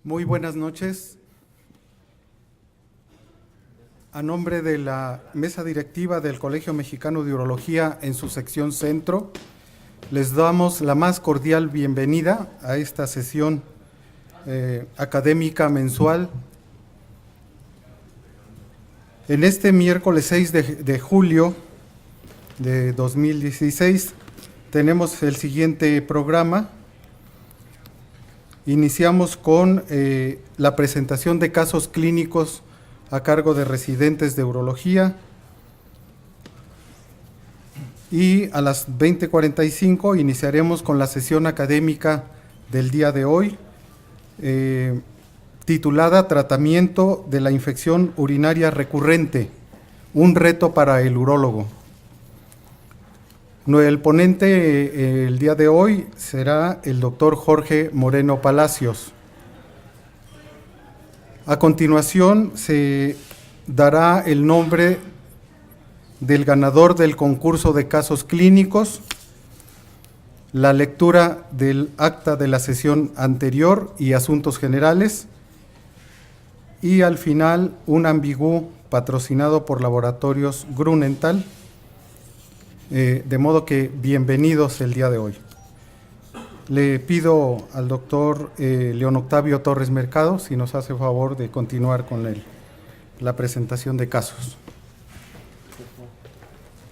Muy buenas noches. A nombre de la mesa directiva del Colegio Mexicano de Urología en su sección centro, les damos la más cordial bienvenida a esta sesión académica mensual. En este miércoles 6 de julio de 2016 tenemos el siguiente programa. Iniciamos con la presentación de casos clínicos a cargo de residentes de urología y a las 20:45 iniciaremos con la sesión académica del día de hoy, titulada Tratamiento de la infección urinaria recurrente, un reto para el urólogo. El ponente el día de hoy será el doctor Jorge Moreno Palacios. A continuación se dará el nombre del ganador del concurso de casos clínicos, la lectura del acta de la sesión anterior y asuntos generales, y al final un ambigú patrocinado por Laboratorios Grunenthal. De modo que bienvenidos el día de hoy. Le pido al doctor León Octavio Torres Mercado si nos hace favor de continuar con la presentación de casos.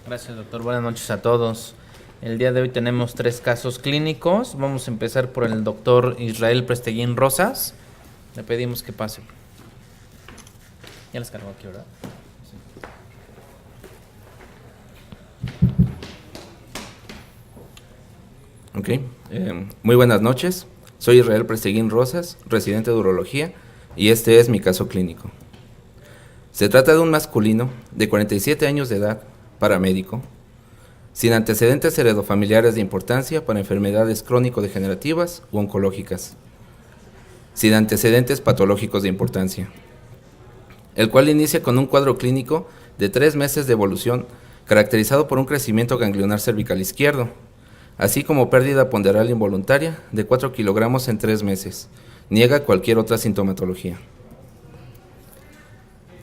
Gracias, doctor. Buenas noches a todos. El día de hoy tenemos 3 casos clínicos. Vamos a empezar por el doctor Israel Presteguín Rosas. Le pedimos que pase. Ya les cargo aquí, ¿verdad? Ok, muy buenas noches. Soy Israel Presteguín Rosas, residente de urología, y este es mi caso clínico. Se trata de un masculino de 47 años de edad, paramédico, sin antecedentes heredofamiliares de importancia para enfermedades crónico-degenerativas u oncológicas, sin antecedentes patológicos de importancia, el cual inicia con un cuadro clínico de 3 meses de evolución caracterizado por un crecimiento ganglionar cervical izquierdo, así como pérdida ponderal involuntaria de 4 kilogramos en 3 meses. Niega cualquier otra sintomatología.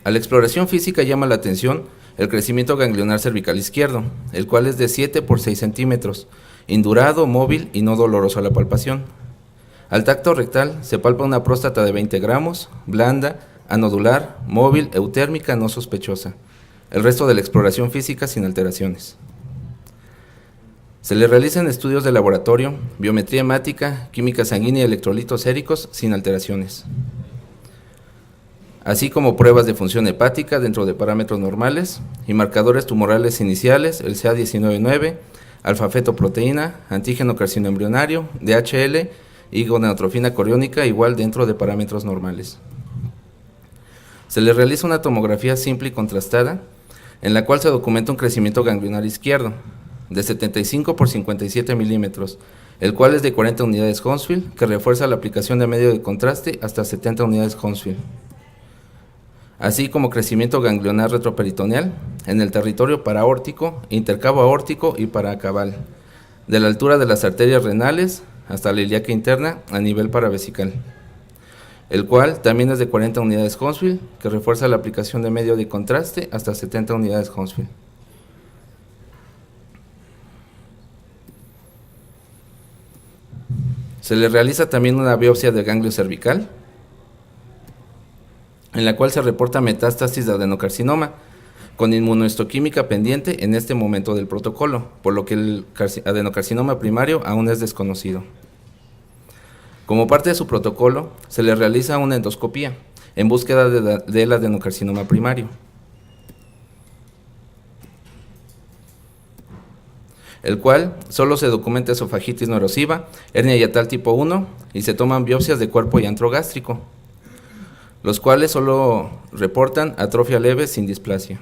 A la exploración física llama la atención el crecimiento ganglionar cervical izquierdo, el cual es de 7 por 6 centímetros, indurado, móvil y no doloroso a la palpación. Al tacto rectal se palpa una próstata de 20 gramos, blanda, anodular, móvil, eutérmica, no sospechosa. El resto de la exploración física sin alteraciones. Se le realizan estudios de laboratorio, biometría hemática, química sanguínea y electrolitos séricos sin alteraciones, así como pruebas de función hepática dentro de parámetros normales y marcadores tumorales iniciales, el CA199, alfa-fetoproteína, antígeno carcinoembrionario, DHL y gonadotropina coriónica igual dentro de parámetros normales. Se le realiza una tomografía simple y contrastada, en la cual se documenta un crecimiento ganglionar izquierdo, de 75 por 57 milímetros, el cual es de 40 unidades Hounsfield, que refuerza la aplicación de medio de contraste hasta 70 unidades Hounsfield, así como crecimiento ganglionar retroperitoneal en el territorio paraórtico, intercabo aórtico y paracaval, de la altura de las arterias renales hasta la ilíaca interna a nivel paravesical, el cual también es de 40 unidades Hounsfield, que refuerza la aplicación de medio de contraste hasta 70 unidades Hounsfield. Se le realiza también una biopsia del ganglio cervical, en la cual se reporta metástasis de adenocarcinoma, con inmunohistoquímica pendiente en este momento del protocolo, por lo que el adenocarcinoma primario aún es desconocido. Como parte de su protocolo, se le realiza una endoscopía en búsqueda del adenocarcinoma primario, el cual solo se documenta esofagitis no erosiva, hernia hiatal tipo 1 y se toman biopsias de cuerpo y antro gástrico, los cuales solo reportan atrofia leve sin displasia.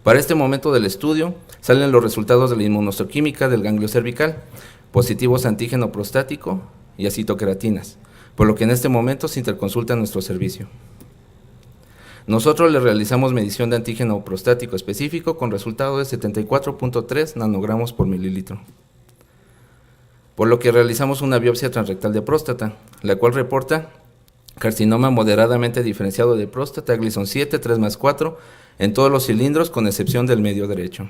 Para este momento del estudio salen los resultados de la inmunohistoquímica del ganglio cervical, positivos antígeno prostático y acitoqueratinas, por lo que en este momento se interconsulta nuestro servicio. Nosotros le realizamos medición de antígeno prostático específico con resultado de 74.3 nanogramos por mililitro. por lo que realizamos una biopsia transrectal de próstata, la cual reporta carcinoma moderadamente diferenciado de próstata, Gleason 7, 3+4, en todos los cilindros con excepción del medio derecho.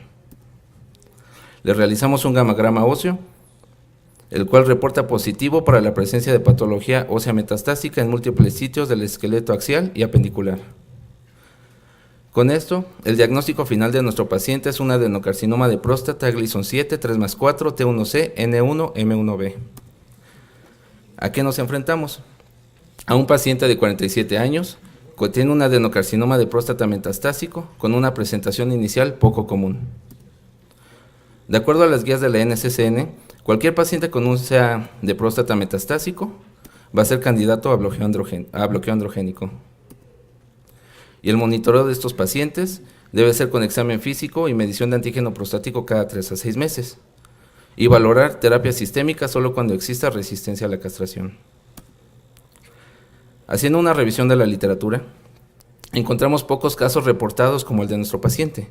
Le realizamos un gamagrama óseo, el cual reporta positivo para la presencia de patología ósea metastásica en múltiples sitios del esqueleto axial y apendicular. Con esto, el diagnóstico final de nuestro paciente es un adenocarcinoma de próstata Gleason 7, 3+4, T1C, N1, M1B. ¿A qué nos enfrentamos? A un paciente de 47 años que tiene un adenocarcinoma de próstata metastásico con una presentación inicial poco común. De acuerdo a las guías de la NCCN, cualquier paciente con un CA de próstata metastásico va a ser candidato a bloqueo androgénico. Y el monitoreo de estos pacientes debe ser con examen físico y medición de antígeno prostático cada 3 a 6 meses. Y valorar terapia sistémica solo cuando exista resistencia a la castración. Haciendo una revisión de la literatura, encontramos pocos casos reportados como el de nuestro paciente,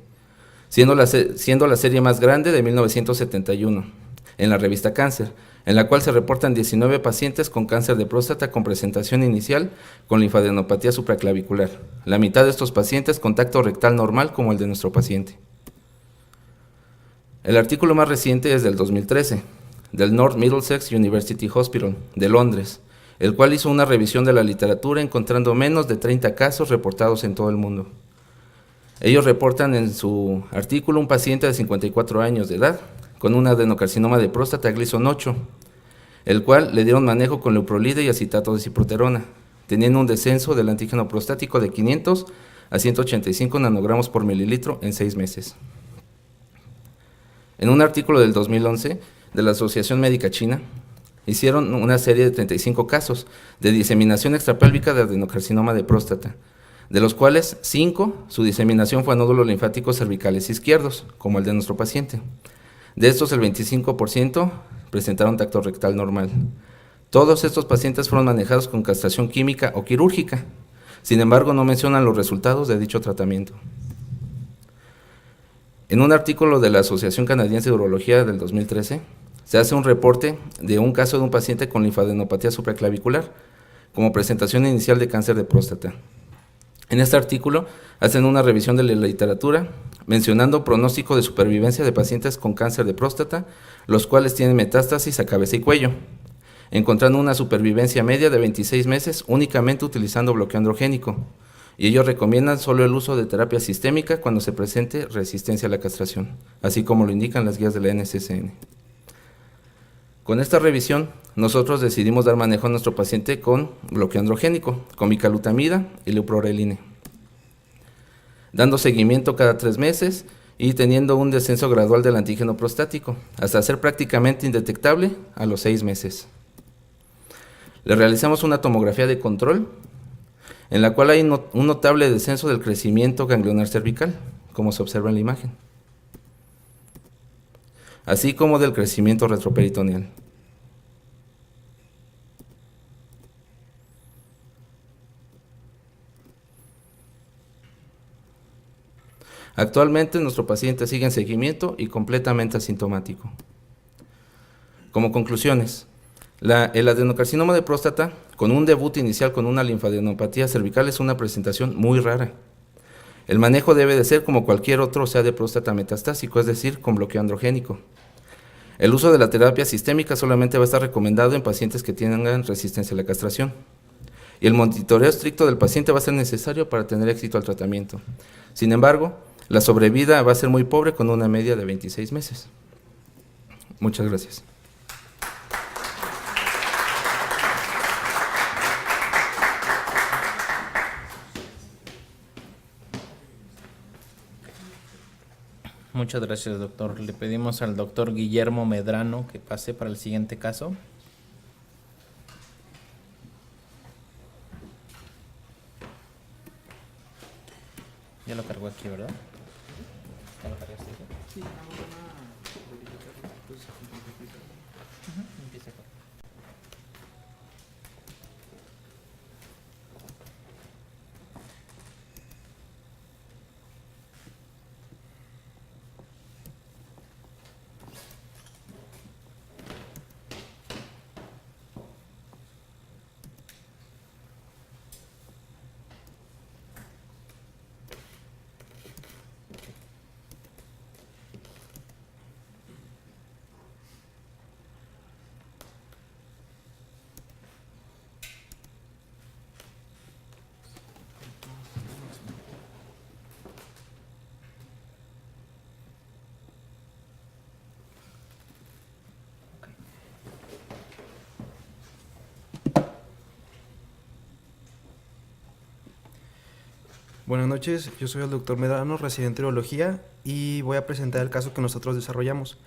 siendo la serie más grande de 1971, en la revista Cáncer, en la cual se reportan 19 pacientes con cáncer de próstata con presentación inicial con linfadenopatía supraclavicular. La mitad de estos pacientes con tacto rectal normal como el de nuestro paciente. El artículo más reciente es del 2013, del North Middlesex University Hospital, de Londres, el cual hizo una revisión de la literatura encontrando menos de 30 casos reportados en todo el mundo. Ellos reportan en su artículo un paciente de 54 años de edad con un adenocarcinoma de próstata Gleason 8, el cual le dieron manejo con leuprolide y acetato de ciproterona, teniendo un descenso del antígeno prostático de 500 a 185 nanogramos por mililitro en 6 meses. En un artículo del 2011 de la Asociación Médica China, hicieron una serie de 35 casos de diseminación extrapélvica de adenocarcinoma de próstata, de los cuales 5 su diseminación fue a nódulos linfáticos cervicales izquierdos, como el de nuestro paciente. De estos, el 25% presentaron tacto rectal normal. Todos estos pacientes fueron manejados con castración química o quirúrgica. Sin embargo, no mencionan los resultados de dicho tratamiento. En un artículo de la Asociación Canadiense de Urología del 2013, se hace un reporte de un caso de un paciente con linfadenopatía supraclavicular como presentación inicial de cáncer de próstata. En este artículo hacen una revisión de la literatura mencionando pronóstico de supervivencia de pacientes con cáncer de próstata, los cuales tienen metástasis a cabeza y cuello, encontrando una supervivencia media de 26 meses únicamente utilizando bloqueo androgénico, y ellos recomiendan solo el uso de terapia sistémica cuando se presente resistencia a la castración, así como lo indican las guías de la NCCN. Con esta revisión, nosotros decidimos dar manejo a nuestro paciente con bloqueo androgénico, con bicalutamida y leuprorelina, dando seguimiento cada 3 meses y teniendo un descenso gradual del antígeno prostático, hasta ser prácticamente indetectable a los 6 meses. Le realizamos una tomografía de control, en la cual hay un notable descenso del crecimiento ganglionar cervical, como se observa en la imagen, así como del crecimiento retroperitoneal. Actualmente nuestro paciente sigue en seguimiento y completamente asintomático. Como conclusiones, el adenocarcinoma de próstata con un debut inicial con una linfadenopatía cervical es una presentación muy rara. El manejo debe de ser como cualquier otro CA de próstata metastásico, es decir, con bloqueo androgénico. El uso de la terapia sistémica solamente va a estar recomendado en pacientes que tengan resistencia a la castración. Y el monitoreo estricto del paciente va a ser necesario para tener éxito al tratamiento. Sin embargo, la sobrevida va a ser muy pobre con una media de 26 meses. Muchas gracias. Muchas gracias, doctor. Le pedimos al doctor Guillermo Medrano que pase para el siguiente caso. Ya lo cargó aquí, ¿verdad? ¿Ya lo cargaste? Sí. Empieza con... Buenas noches, yo soy el doctor Medrano, residente de urología, y voy a presentar el caso que nosotros desarrollamos.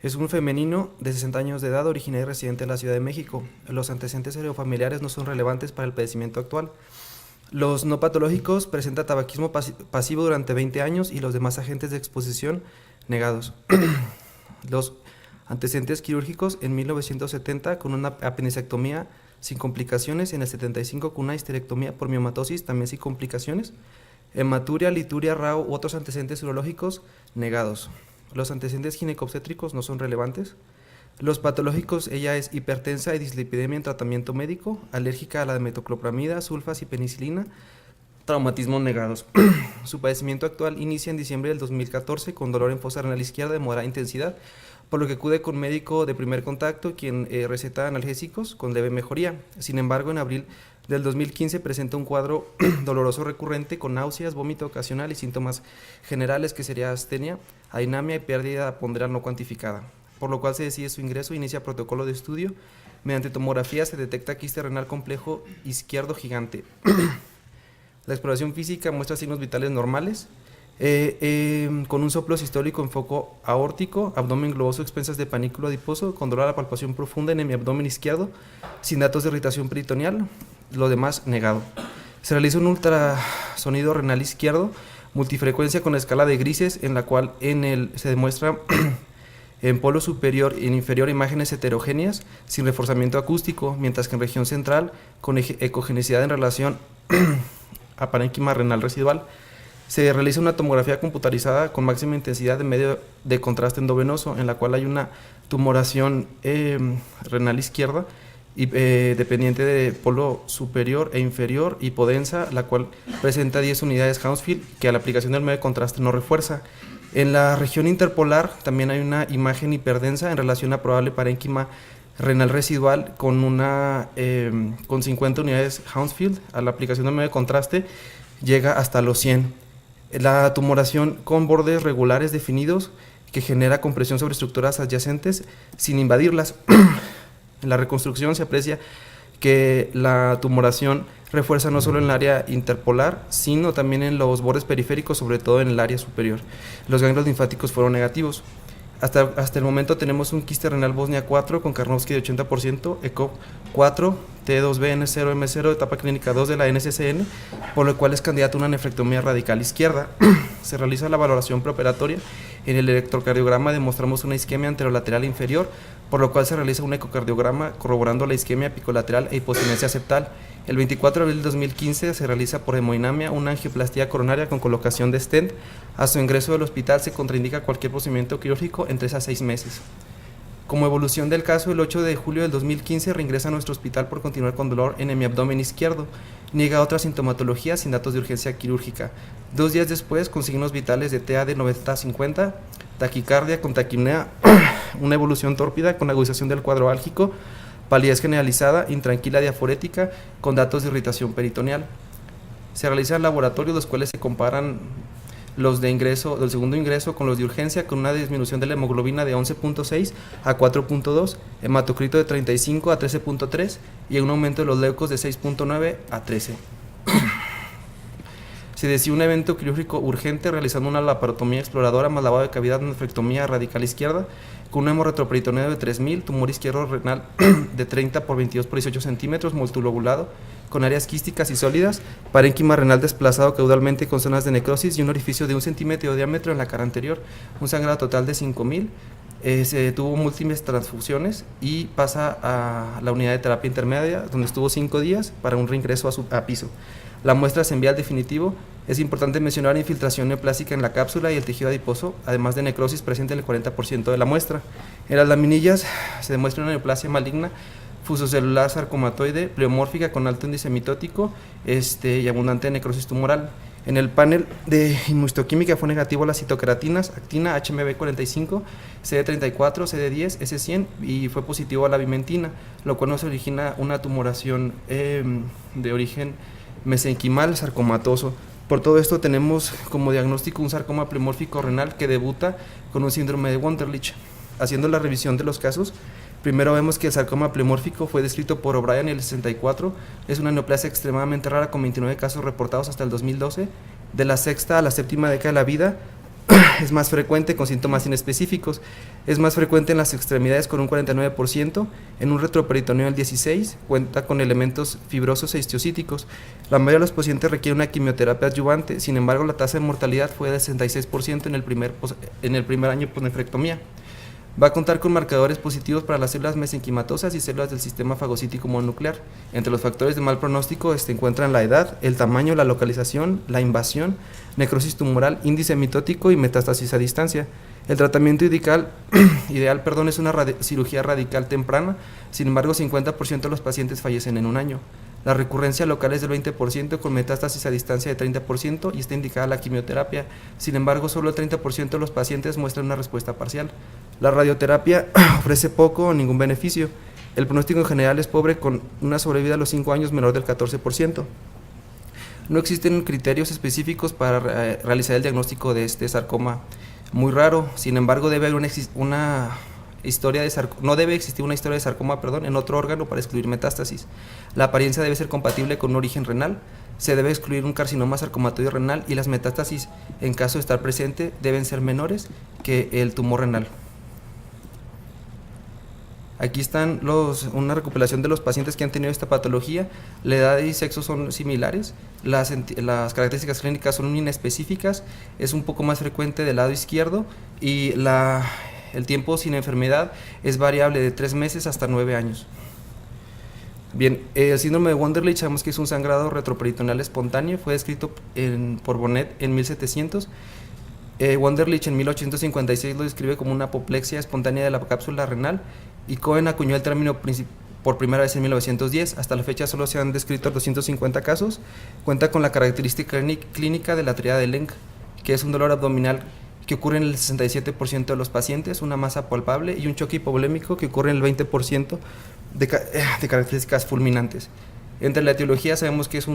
Es un femenino de 60 años de edad, originario y residente de la Ciudad de México. Los antecedentes heredofamiliares no son relevantes para el padecimiento actual. Los no patológicos presenta tabaquismo pasivo durante 20 años y los demás agentes de exposición negados. Los antecedentes quirúrgicos en 1970 con una apendicectomía sin complicaciones, en el 75 con una histerectomía por miomatosis también sin complicaciones, hematuria, lituria, RAO u otros antecedentes urológicos negados. Los antecedentes ginecobstétricos no son relevantes. Los patológicos, ella es hipertensa y dislipidemia en tratamiento médico, alérgica a la metoclopramida, sulfas y penicilina, traumatismos negados. Su padecimiento actual inicia en diciembre del 2014 con dolor en fosa renal izquierda de moderada intensidad, por lo que acude con médico de primer contacto, quien receta analgésicos con leve mejoría. Sin embargo, en abril del 2015 presenta un cuadro doloroso recurrente con náuseas, vómito ocasional y síntomas generales que sería astenia, ainamia y pérdida ponderal no cuantificada, por lo cual se decide su ingreso e inicia protocolo de estudio. Mediante tomografía se detecta quiste renal complejo izquierdo gigante. La exploración física muestra signos vitales normales, con un soplo sistólico en foco aórtico, abdomen globoso, expensas de panículo adiposo, con dolor a la palpación profunda en mi abdomen izquierdo, sin datos de irritación peritoneal, lo demás negado. Se realiza un ultrasonido renal izquierdo, multifrecuencia con escala de grises, en la cual se demuestra en polo superior y en inferior imágenes heterogéneas sin reforzamiento acústico, mientras que en región central con ecogenicidad en relación a parénquima renal residual. Se realiza una tomografía computarizada con máxima intensidad de medio de contraste endovenoso, en la cual hay una tumoración renal izquierda y, dependiente de polo superior e inferior, hipodensa, la cual presenta 10 unidades Hounsfield, que a la aplicación del medio de contraste no refuerza. En la región interpolar también hay una imagen hiperdensa en relación a probable parénquima renal residual con 50 unidades Hounsfield. A la aplicación del medio de contraste llega hasta los 100. La tumoración con bordes regulares definidos que genera compresión sobre estructuras adyacentes sin invadirlas. En la reconstrucción se aprecia que la tumoración refuerza no solo en el área interpolar, sino también en los bordes periféricos, sobre todo en el área superior. Los ganglios linfáticos fueron negativos. Hasta el momento tenemos un quiste renal Bosnia 4 con Karnowski de 80%, ECOG 4, T2B, N0, M0, etapa clínica 2 de la NCCN, por lo cual es candidato a una nefrectomía radical izquierda. Se realiza la valoración preoperatoria. En el electrocardiograma demostramos una isquemia anterolateral inferior, por lo cual se realiza un ecocardiograma corroborando la isquemia epicolateral e hipocinesia septal. El 24 de abril de 2015 se realiza por hemodinamia una angioplastía coronaria con colocación de stent. A su ingreso del hospital se contraindica cualquier procedimiento quirúrgico en 3 a 6 meses. Como evolución del caso, el 8 de julio del 2015 reingresa a nuestro hospital por continuar con dolor en mi abdomen izquierdo. Niega otra sintomatología sin datos de urgencia quirúrgica. 2 días después, con signos vitales de TA de 90-50, taquicardia con taquipnea, una evolución tórpida con agudización del cuadro álgico, palidez generalizada, intranquila diaforética, con datos de irritación peritoneal. Se realizan laboratorios, los cuales se comparan los de ingreso, del segundo ingreso con los de urgencia, con una disminución de la hemoglobina de 11.6 a 4.2, hematocrito de 35 a 13.3 y un aumento de los leucos de 6.9 a 13. Se decide un evento quirúrgico urgente realizando una laparotomía exploradora más lavado de cavidad, nefrectomía radical izquierda, con un hemorretroperitoneo de 3000, tumor izquierdo renal de 30 por 22 por 18 centímetros, multilobulado, con áreas quísticas y sólidas, parénquima renal desplazado caudalmente con zonas de necrosis y un orificio de 1 centímetro de diámetro en la cara anterior, un sangrado total de 5000. Se tuvo múltiples transfusiones y pasa a la unidad de terapia intermedia, donde estuvo 5 días para un reingreso a piso. La muestra se envía al definitivo. Es importante mencionar infiltración neoplásica en la cápsula y el tejido adiposo, además de necrosis presente en el 40% de la muestra. En las laminillas se demuestra una neoplasia maligna fusocelular sarcomatoide pleomórfica con alto índice mitótico y abundante necrosis tumoral. En el panel de inmunohistoquímica fue negativo a las citoqueratinas, actina, HMB45, CD34, CD10, S100 y fue positivo a la bimentina, lo cual nos origina una tumoración de origen mesenquimal sarcomatoso. Por todo esto tenemos como diagnóstico un sarcoma pleomórfico renal que debuta con un síndrome de Wunderlich. Haciendo la revisión de los casos, primero vemos que el sarcoma pleomórfico fue descrito por O'Brien en el 64, es una neoplasia extremadamente rara con 29 casos reportados hasta el 2012, De la sexta a la séptima década de la vida es más frecuente con síntomas inespecíficos. Es más frecuente en las extremidades con un 49%, en un retroperitoneo el 16%, cuenta con elementos fibrosos e histiocíticos. La mayoría de los pacientes requiere una quimioterapia adyuvante, sin embargo la tasa de mortalidad fue de 66% en el primer año post-nefrectomía. Va a contar con marcadores positivos para las células mesenquimatosas y células del sistema fagocítico mononuclear. Entre los factores de mal pronóstico se encuentran la edad, el tamaño, la localización, la invasión, necrosis tumoral, índice mitótico y metástasis a distancia. El tratamiento ideal es una cirugía radical temprana, sin embargo 50% de los pacientes fallecen en un año. La recurrencia local es del 20% con metástasis a distancia de 30% y está indicada la quimioterapia. Sin embargo, solo el 30% de los pacientes muestran una respuesta parcial. La radioterapia ofrece poco o ningún beneficio. El pronóstico en general es pobre con una sobrevida a los 5 años menor del 14%. No existen criterios específicos para realizar el diagnóstico de este sarcoma muy raro. Sin embargo, debe haber no debe existir una historia de sarcoma en otro órgano para excluir metástasis. La apariencia debe ser compatible con un origen renal. Se debe excluir un carcinoma sarcomatoide renal y las metástasis, en caso de estar presente, deben ser menores que el tumor renal. Aquí están una recopilación de los pacientes que han tenido esta patología. La edad y sexo son similares. Las características clínicas son inespecíficas. Es un poco más frecuente del lado izquierdo y el tiempo sin enfermedad es variable de 3 meses hasta 9 años. Bien, el síndrome de Wunderlich sabemos que es un sangrado retroperitoneal espontáneo. Fue descrito por Bonnet en 1700. Wunderlich en 1856 lo describe como una apoplexia espontánea de la cápsula renal y Cohen acuñó el término por primera vez en 1910. Hasta la fecha solo se han descrito 250 casos. Cuenta con la característica clínica de la triada de Lenk, que es un dolor abdominal que ocurre en el 67% de los pacientes, una masa palpable y un choque hipovolémico que ocurre en el 20% de características fulminantes. Entre la etiología sabemos que es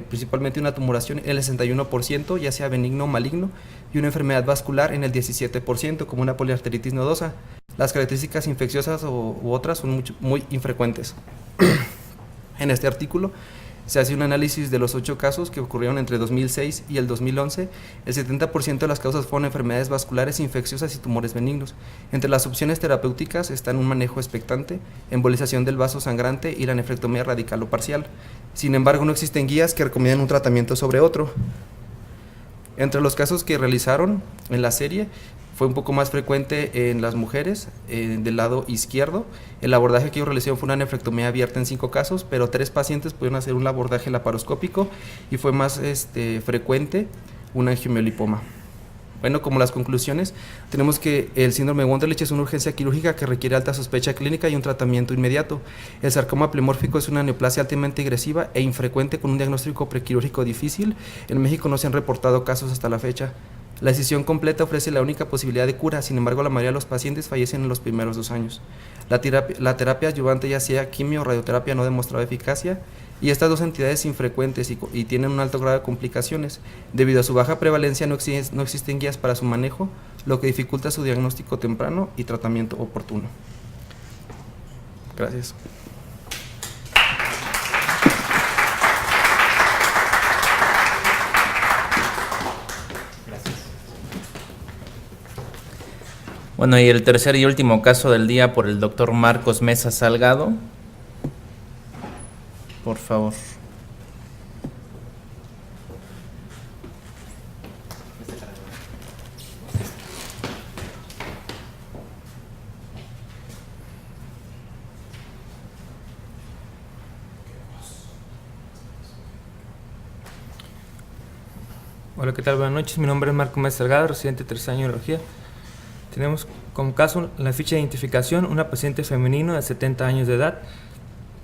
principalmente una tumoración en el 61%, ya sea benigno o maligno, y una enfermedad vascular en el 17%, como una poliarteritis nodosa. Las características infecciosas u otras son muy infrecuentes. En este artículo se hace un análisis de los 8 casos que ocurrieron entre 2006 y el 2011. El 70% de las causas fueron enfermedades vasculares, infecciosas y tumores benignos. Entre las opciones terapéuticas están un manejo expectante, embolización del vaso sangrante y la nefrectomía radical o parcial. Sin embargo, no existen guías que recomienden un tratamiento sobre otro. Entre los casos que realizaron en la serie, fue un poco más frecuente en las mujeres, del lado izquierdo. El abordaje que ellos realizaron fue una nefrectomía abierta en 5 casos, pero 3 pacientes pudieron hacer un abordaje laparoscópico y fue más frecuente un angiomiolipoma. Bueno, como las conclusiones, tenemos que el síndrome de Wunderlich es una urgencia quirúrgica que requiere alta sospecha clínica y un tratamiento inmediato. El sarcoma plemórfico es una neoplasia altamente agresiva e infrecuente con un diagnóstico prequirúrgico difícil. En México no se han reportado casos hasta la fecha. La decisión completa ofrece la única posibilidad de cura, sin embargo la mayoría de los pacientes fallecen en los primeros 2 años. La terapia adyuvante, ya sea quimio o radioterapia, no ha demostrado eficacia y estas 2 entidades infrecuentes y tienen un alto grado de complicaciones. Debido a su baja prevalencia no existen guías para su manejo, lo que dificulta su diagnóstico temprano y tratamiento oportuno. Gracias. Bueno, y el tercer y último caso del día por el doctor Marcos Mesa Salgado. Por favor. Hola, ¿qué tal? Buenas noches. Mi nombre es Marcos Mesa Salgado, residente de 3 años de neurología. Tenemos como caso en la ficha de identificación una paciente femenino de 70 años de edad,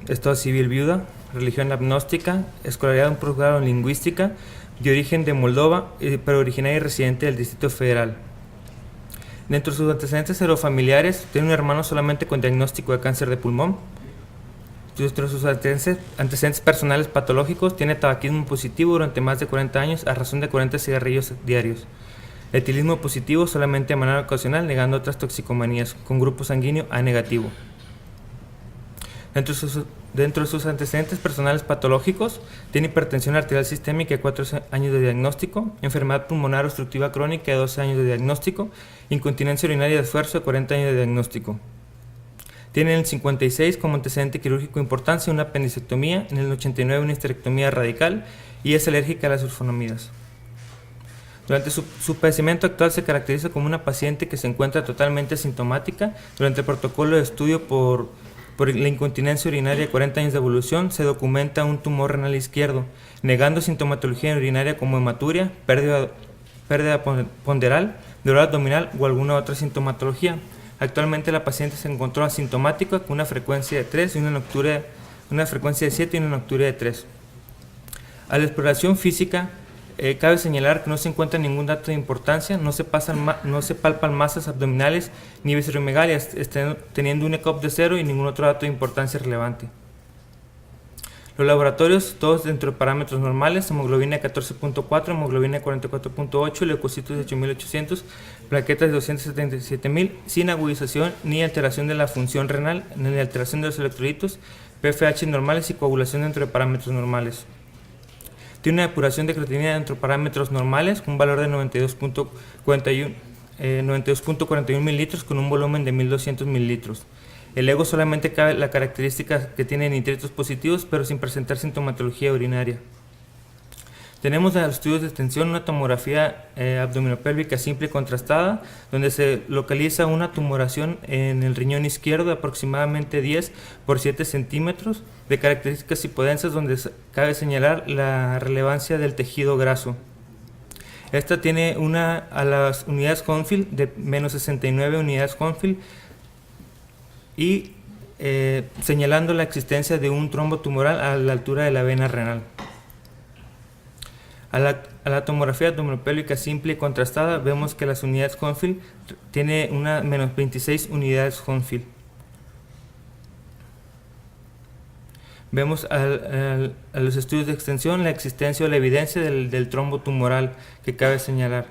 estado civil viuda, religión agnóstica, escolaridad en posgrado en lingüística, de origen de Moldova, pero originaria y residente del Distrito Federal. Dentro de sus antecedentes serofamiliares, tiene un hermano solamente con diagnóstico de cáncer de pulmón. Dentro de sus antecedentes personales patológicos, tiene tabaquismo positivo durante más de 40 años a razón de 40 cigarrillos diarios. Etilismo positivo solamente de manera ocasional, negando otras toxicomanías, con grupo sanguíneo A negativo. Dentro de sus antecedentes personales patológicos, tiene hipertensión arterial sistémica de 4 años de diagnóstico, enfermedad pulmonar obstructiva crónica de 12 años de diagnóstico, incontinencia urinaria de esfuerzo de 40 años de diagnóstico. Tiene en el 56 como antecedente quirúrgico de importancia una apendicectomía, en el 89 una histerectomía radical y es alérgica a las sulfonamidas. Durante su padecimiento actual se caracteriza como una paciente que se encuentra totalmente asintomática. Durante el protocolo de estudio por la incontinencia urinaria de 40 años de evolución se documenta un tumor renal izquierdo, negando sintomatología urinaria como hematuria, pérdida ponderal, dolor abdominal o alguna otra sintomatología. Actualmente la paciente se encontró asintomática con una frecuencia de 3 y una frecuencia de 7 y una nocturia de 3. A la exploración física, cabe señalar que no se encuentra ningún dato de importancia, no se palpan masas abdominales ni visceromegalias, teniendo un ECOG de 0 y ningún otro dato de importancia relevante. Los laboratorios, todos dentro de parámetros normales: hemoglobina de 14.4, hemoglobina de 44.8, leucocitos de 8.800, plaquetas de 277.000, sin agudización ni alteración de la función renal, ni alteración de los electrolitos, PFH normales y coagulación dentro de parámetros normales. Tiene una depuración de creatinina dentro de parámetros normales con un valor de 92.41 mililitros con un volumen de 1.200 mililitros. El ego solamente cabe la característica que tiene nitritos positivos, pero sin presentar sintomatología urinaria. Tenemos en los estudios de extensión una tomografía abdominopélvica simple y contrastada, donde se localiza una tumoración en el riñón izquierdo de aproximadamente 10 por 7 centímetros, de características hipodensas, donde cabe señalar la relevancia del tejido graso. Esta tiene a las unidades Hohnfield de menos 69 unidades Hohnfield y señalando la existencia de un trombo tumoral a la altura de la vena renal. A la tomografía abdominopélvica simple y contrastada vemos que las unidades Hohnfield tiene una menos 26 unidades Hohnfield. Vemos a los estudios de extensión la existencia o la evidencia del trombo tumoral que cabe señalar.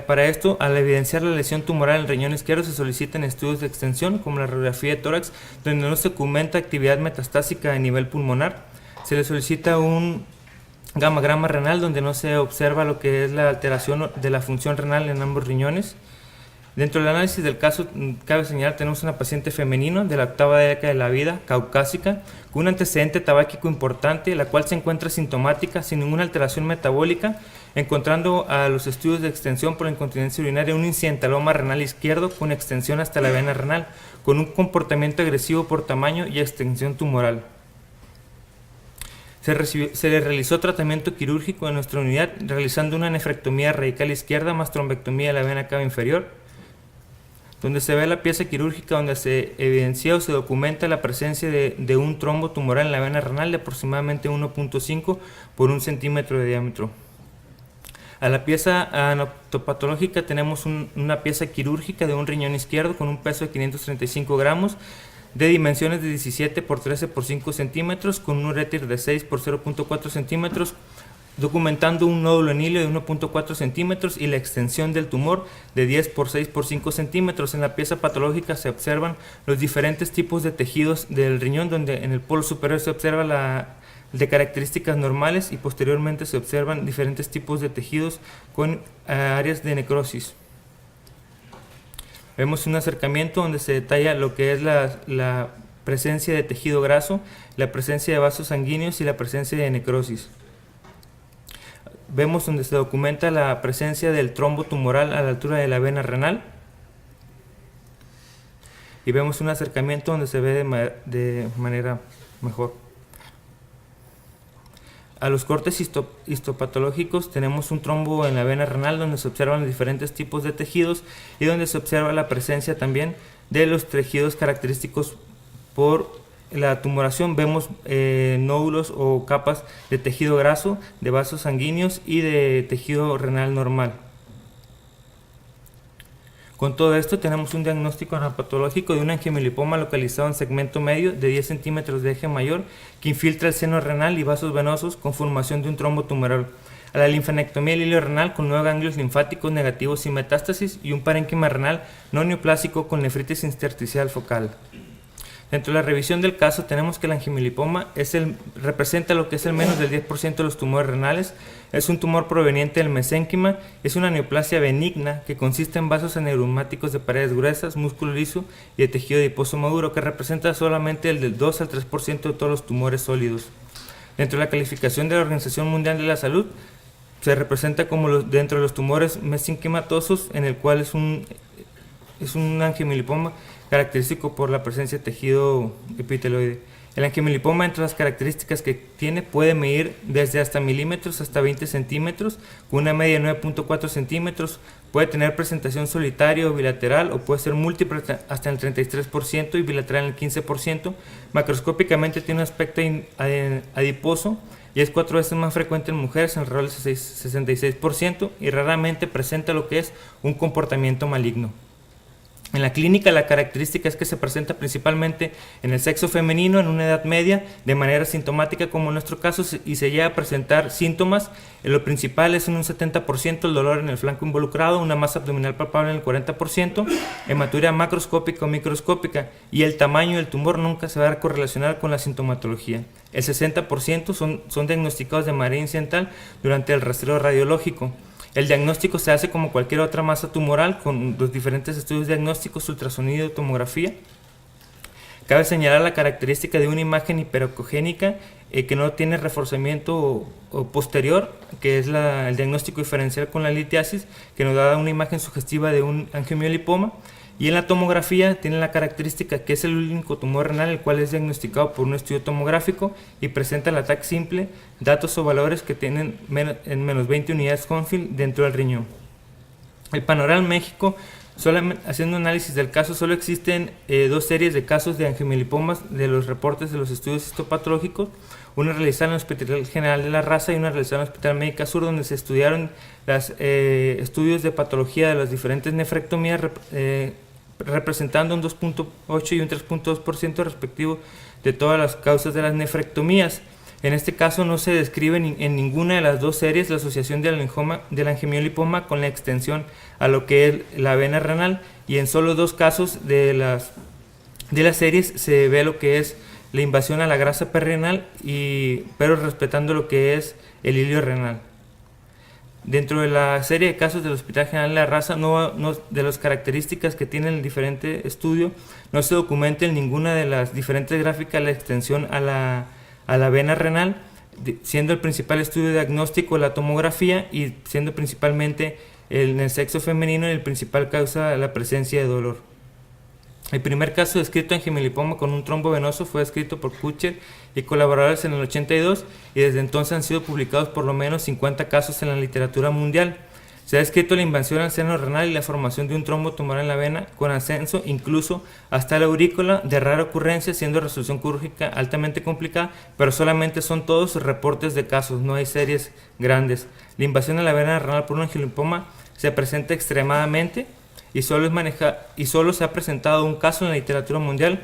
Para esto, al evidenciar la lesión tumoral en el riñón izquierdo, se solicitan estudios de extensión como la radiografía de tórax, donde no se documenta actividad metastásica a nivel pulmonar. Se le solicita un gammagrama renal donde no se observa lo que es la alteración de la función renal en ambos riñones. Dentro del análisis del caso, cabe señalar, tenemos una paciente femenino de la 8ª década de la vida, caucásica, con un antecedente tabáquico importante, la cual se encuentra sintomática, sin ninguna alteración metabólica, encontrando a los estudios de extensión por la incontinencia urinaria un incidentaloma renal izquierdo con extensión hasta la vena renal, con un comportamiento agresivo por tamaño y extensión tumoral. Se le realizó tratamiento quirúrgico en nuestra unidad, realizando una nefrectomía radical izquierda más trombectomía de la vena cava inferior, donde se ve la pieza quirúrgica donde se evidencia o se documenta la presencia de un trombo tumoral en la vena renal de aproximadamente 1.5 por 1 centímetro de diámetro. A la pieza anatopatológica tenemos una pieza quirúrgica de un riñón izquierdo con un peso de 535 gramos, de dimensiones de 17 por 13 por 5 centímetros, con un uréter de 6 por 0.4 centímetros, documentando un nódulo en hilo de 1.4 centímetros y la extensión del tumor de 10 por 6 por 5 centímetros. En la pieza patológica se observan los diferentes tipos de tejidos del riñón, donde en el polo superior se observa de características normales y posteriormente se observan diferentes tipos de tejidos con áreas de necrosis. Vemos un acercamiento donde se detalla lo que es la presencia de tejido graso, la presencia de vasos sanguíneos y la presencia de necrosis. Vemos donde se documenta la presencia del trombo tumoral a la altura de la vena renal. Y vemos un acercamiento donde se ve de manera mejor. A los cortes histopatológicos tenemos un trombo en la vena renal donde se observan los diferentes tipos de tejidos y donde se observa la presencia también de los tejidos característicos por la tumoración. Vemos nódulos o capas de tejido graso, de vasos sanguíneos y de tejido renal normal. Con todo esto tenemos un diagnóstico anapatológico de un angiomilipoma localizado en segmento medio de 10 centímetros de eje mayor que infiltra el seno renal y vasos venosos con formación de un trombo tumoral. A la linfanectomía del hilo renal con 9 ganglios linfáticos negativos sin metástasis y un parénquima renal no neoplásico con nefritis intersticial focal. Dentro de la revisión del caso tenemos que el angiomilipoma representa lo que es el menos del 10% de los tumores renales. Es un tumor proveniente del mesénquima, es una neoplasia benigna que consiste en vasos aneuromáticos de paredes gruesas, músculo liso y de tejido adiposo maduro, que representa solamente el del 2 al 3% de todos los tumores sólidos. Dentro de la calificación de la Organización Mundial de la Salud, se representa como dentro de los tumores mesenquimatosos, en el cual es un angiomilipoma característico por la presencia de tejido epiteloide. El angiomilipoma, entre las características que tiene, puede medir desde hasta milímetros hasta 20 centímetros, con una media de 9.4 centímetros, puede tener presentación solitaria o bilateral, o puede ser múltiple hasta el 33% y bilateral en el 15%. Macroscópicamente tiene un aspecto adiposo y es 4 veces más frecuente en mujeres, en alrededor del 66%, y raramente presenta lo que es un comportamiento maligno. En la clínica, la característica es que se presenta principalmente en el sexo femenino en una edad media, de manera sintomática como en nuestro caso, y se llega a presentar síntomas. Lo principal es en un 70% el dolor en el flanco involucrado, una masa abdominal palpable en el 40%, hematuria macroscópica o microscópica, y el tamaño del tumor nunca se va a correlacionar con la sintomatología. El 60% son diagnosticados de manera incidental durante el rastreo radiológico. El diagnóstico se hace como cualquier otra masa tumoral, con los diferentes estudios diagnósticos, ultrasonido y tomografía. Cabe señalar la característica de una imagen hiperechogénica que no tiene reforzamiento posterior, que es el diagnóstico diferencial con la litiasis, que nos da una imagen sugestiva de un angiomiolipoma. Y en la tomografía tiene la característica que es el único tumor renal el cual es diagnosticado por un estudio tomográfico y presenta el ataque simple, datos o valores que tienen en menos 20 unidades Hounsfield dentro del riñón. El panorama en México, haciendo análisis del caso, solo existen 2 series de casos de angiomiolipomas de los reportes de los estudios histopatológicos, una realizada en el Hospital General de la Raza y una realizada en el Hospital Médica Sur, donde se estudiaron los estudios de patología de las diferentes nefrectomías, representando un 2.8 y un 3.2% respectivo de todas las causas de las nefrectomías. En este caso no se describe en ninguna de las 2 series la asociación del angiomiolipoma con la extensión a lo que es la vena renal, y en solo 2 casos de las series se ve lo que es la invasión a la grasa perrenal, pero respetando lo que es el hilio renal. Dentro de la serie de casos del Hospital General de la Raza, de las características que tiene el diferente estudio, no se documenta en ninguna de las diferentes gráficas la extensión a la vena renal, siendo el principal estudio diagnóstico la tomografía, y siendo principalmente en el sexo femenino el principal causa la presencia de dolor. El primer caso descrito de angiomiolipoma con un trombo venoso fue descrito por Kutcher y colaboradores en el 82, y desde entonces han sido publicados por lo menos 50 casos en la literatura mundial. Se ha descrito la invasión al seno renal y la formación de un trombo tumoral en la vena, con ascenso incluso hasta la aurícula, de rara ocurrencia, siendo resolución quirúrgica altamente complicada, pero solamente son todos reportes de casos, no hay series grandes. La invasión a la vena renal por un angiomiolipoma se presenta extremadamente, y solo se ha presentado un caso en la literatura mundial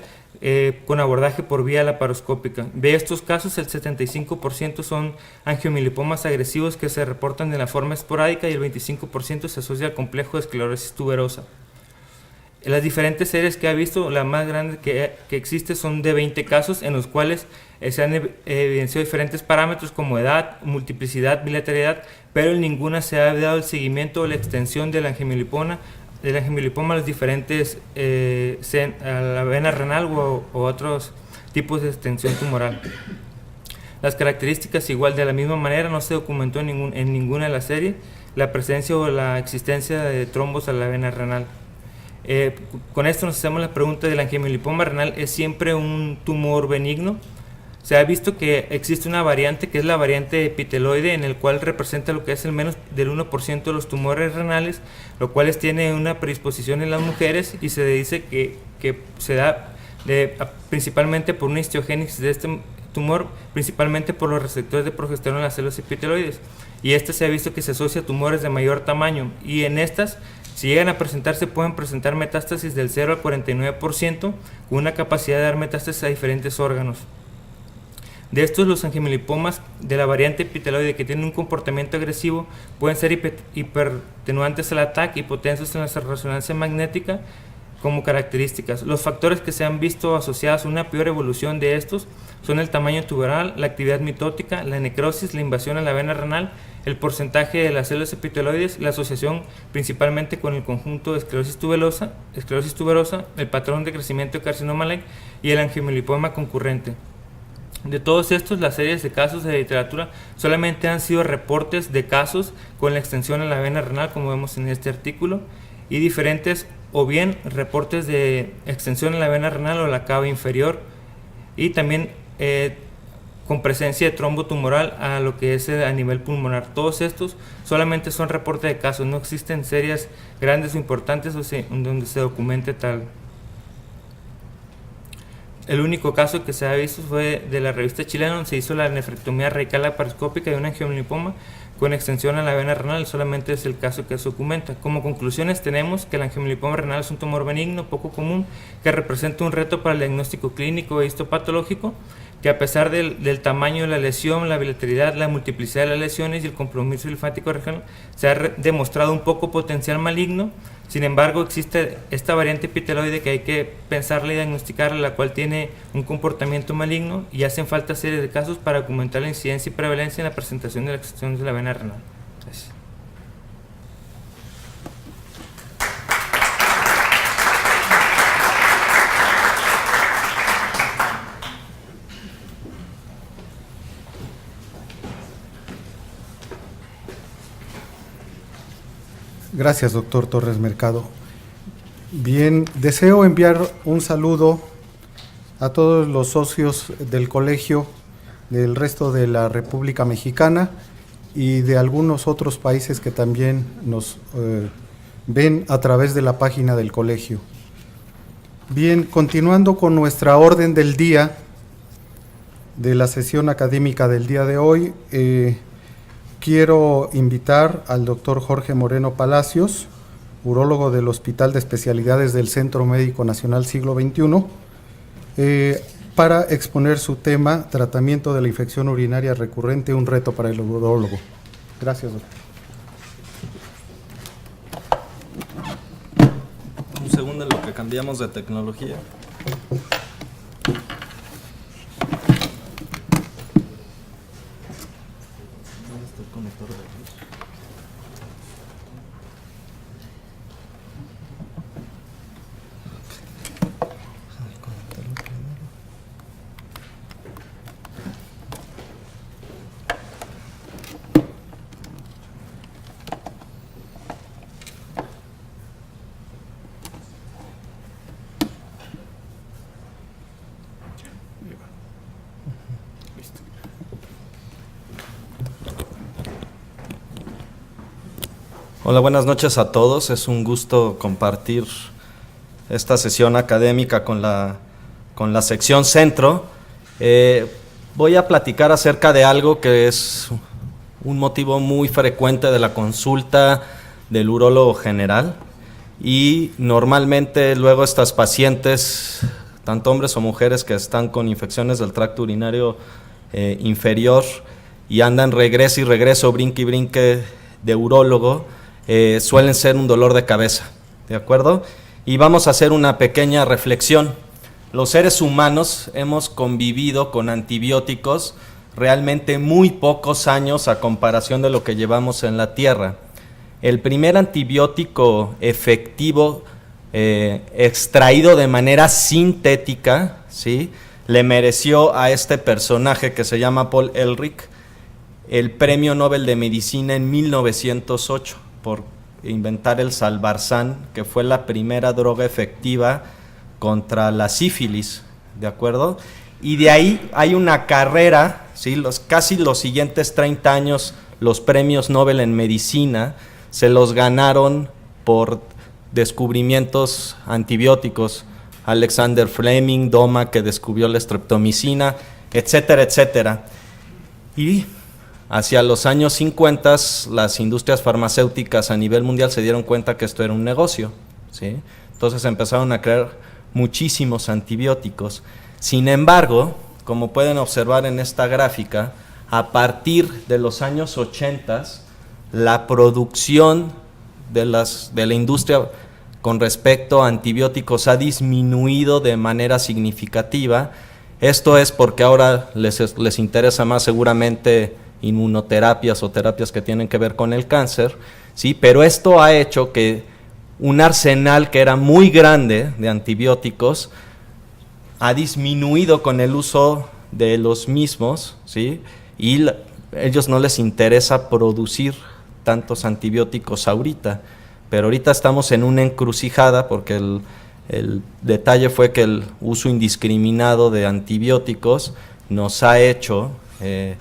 con abordaje por vía laparoscópica. De estos casos, el 75% son angiomiolipomas agresivos que se reportan de la forma esporádica, y el 25% se asocia al complejo de esclerosis tuberosa. En las diferentes series que ha visto, la más grande que existe son de 20 casos, en los cuales se han evidenciado diferentes parámetros como edad, multiplicidad, bilateralidad, pero en ninguna se ha dado el seguimiento o la extensión del angiomiolipoma a los diferentes a la vena renal o otros tipos de extensión tumoral. Las características, igual de la misma manera, no se documentó en ninguna de las series la presencia o la existencia de trombos a la vena renal. Con esto nos hacemos la pregunta: ¿del angiomiolipoma renal es siempre un tumor benigno? Se ha visto que existe una variante, que es la variante epiteloide, en el cual representa lo que es el menos del 1% de los tumores renales, lo cual tiene una predisposición en las mujeres, y se dice que se da principalmente por una histiogénesis de este tumor, principalmente por los receptores de progesterona en las células epiteloides, y se ha visto que se asocia a tumores de mayor tamaño, y en estas, si llegan a presentarse, pueden presentar metástasis del 0 al 49%, con una capacidad de dar metástasis a diferentes órganos. De estos, los angiomiolipomas de la variante epiteloide que tienen un comportamiento agresivo pueden ser hipertenuantes al ataque, hipotensos en la resonancia magnética, como características. Los factores que se han visto asociados a una peor evolución de estos son el tamaño tumoral, la actividad mitótica, la necrosis, la invasión a la vena renal, el porcentaje de las células epiteloides, la asociación principalmente con el conjunto de esclerosis tuberosa, el patrón de crecimiento de carcinoma like y el angiomilipoma concurrente. De todos estos, las series de casos de literatura solamente han sido reportes de casos con la extensión a la vena renal, como vemos en este artículo, y diferentes o bien reportes de extensión en la vena renal o la cava inferior, y también con presencia de trombo tumoral a lo que es a nivel pulmonar. Todos estos solamente son reportes de casos, no existen series grandes o importantes donde se documente tal. El único caso que se ha visto fue de la revista chilena, donde se hizo la nefrectomía radical laparoscópica de un angiomilipoma con extensión a la vena renal. Solamente es el caso que se documenta. Como conclusiones tenemos que el angiomilipoma renal es un tumor benigno, poco común, que representa un reto para el diagnóstico clínico e histopatológico, que a pesar del tamaño de la lesión, la bilateralidad, la multiplicidad de las lesiones y el compromiso linfático regional, se ha demostrado un poco potencial maligno. Sin embargo, existe esta variante epiteloide que hay que pensarla y diagnosticarla, la cual tiene un comportamiento maligno, y hacen falta series de casos para documentar la incidencia y prevalencia en la presentación de la extensión de la vena renal. Gracias. Gracias, doctor Torres Mercado. Bien, deseo enviar un saludo a todos los socios del colegio del resto de la República Mexicana y de algunos otros países que también nos ven a través de la página del colegio. Bien, continuando con nuestra orden del día de la sesión académica del día de hoy, quiero invitar al doctor Jorge Moreno Palacios, urólogo del Hospital de Especialidades del Centro Médico Nacional Siglo XXI, para exponer su tema, tratamiento de la infección urinaria recurrente, un reto para el urólogo. Gracias, doctor. Un segundo en lo que cambiamos de tecnología. Hola, buenas noches a todos. Es un gusto compartir esta sesión académica con la sección Centro. Voy a platicar acerca de algo que es un motivo muy frecuente de la consulta del urólogo general, y normalmente luego estas pacientes, tanto hombres o mujeres que están con infecciones del tracto urinario inferior y andan regreso y regreso, brinque y brinque de urólogo, suelen ser un dolor de cabeza, ¿de acuerdo? Y vamos a hacer una pequeña reflexión. Los seres humanos hemos convivido con antibióticos realmente muy pocos años a comparación de lo que llevamos en la Tierra. El primer antibiótico efectivo extraído de manera sintética, ¿sí?, le mereció a este personaje que se llama Paul Ehrlich el Premio Nobel de Medicina en 1908 por inventar el Salvarsan, que fue la primera droga efectiva contra la sífilis, ¿de acuerdo? Y de ahí hay una carrera, ¿sí? Casi los siguientes 30 años los premios Nobel en medicina se los ganaron por descubrimientos antibióticos. Alexander Fleming, Doma, que descubrió la streptomicina, etcétera, etcétera. Y hacia los años 50, las industrias farmacéuticas a nivel mundial se dieron cuenta que esto era un negocio, ¿sí? Entonces empezaron a crear muchísimos antibióticos. Sin embargo, como pueden observar en esta gráfica, a partir de los años 80, la producción de la industria con respecto a antibióticos ha disminuido de manera significativa. Esto es porque ahora les interesa más seguramente inmunoterapias o terapias que tienen que ver con el cáncer, ¿sí? Pero esto ha hecho que un arsenal que era muy grande de antibióticos ha disminuido con el uso de los mismos, ¿sí? Y ellos no les interesa producir tantos antibióticos ahorita, pero ahorita estamos en una encrucijada porque el detalle fue que el uso indiscriminado de antibióticos nos ha hecho que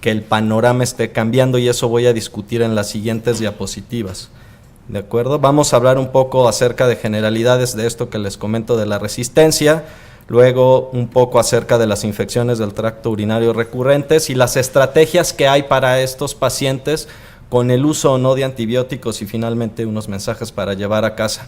el panorama esté cambiando, y eso voy a discutir en las siguientes diapositivas. ¿De acuerdo? Vamos a hablar un poco acerca de generalidades de esto que les comento de la resistencia, luego un poco acerca de las infecciones del tracto urinario recurrentes y las estrategias que hay para estos pacientes con el uso o no de antibióticos, y finalmente unos mensajes para llevar a casa.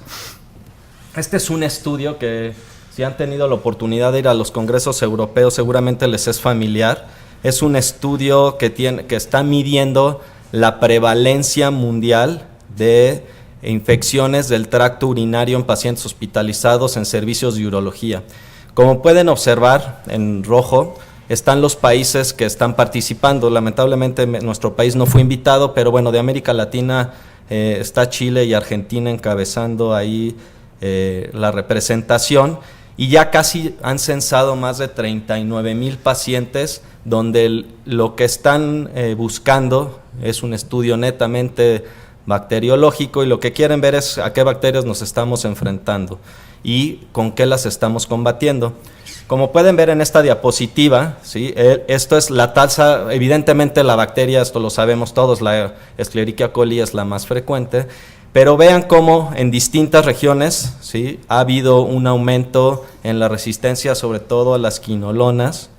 Este es un estudio que, si han tenido la oportunidad de ir a los congresos europeos, seguramente les es familiar. Es un estudio que está midiendo la prevalencia mundial de infecciones del tracto urinario en pacientes hospitalizados en servicios de urología. Como pueden observar, en rojo están los países que están participando. Lamentablemente nuestro país no fue invitado, pero bueno, de América Latina está Chile y Argentina encabezando ahí la representación, y ya casi han censado más de 39,000 pacientes, donde lo que están buscando es un estudio netamente bacteriológico, y lo que quieren ver es a qué bacterias nos estamos enfrentando y con qué las estamos combatiendo. Como pueden ver en esta diapositiva, ¿sí? Esto es la tasa, evidentemente la bacteria, esto lo sabemos todos, la Escherichia coli es la más frecuente, pero vean cómo en distintas regiones, ¿sí?, ha habido un aumento en la resistencia, sobre todo a las quinolonas,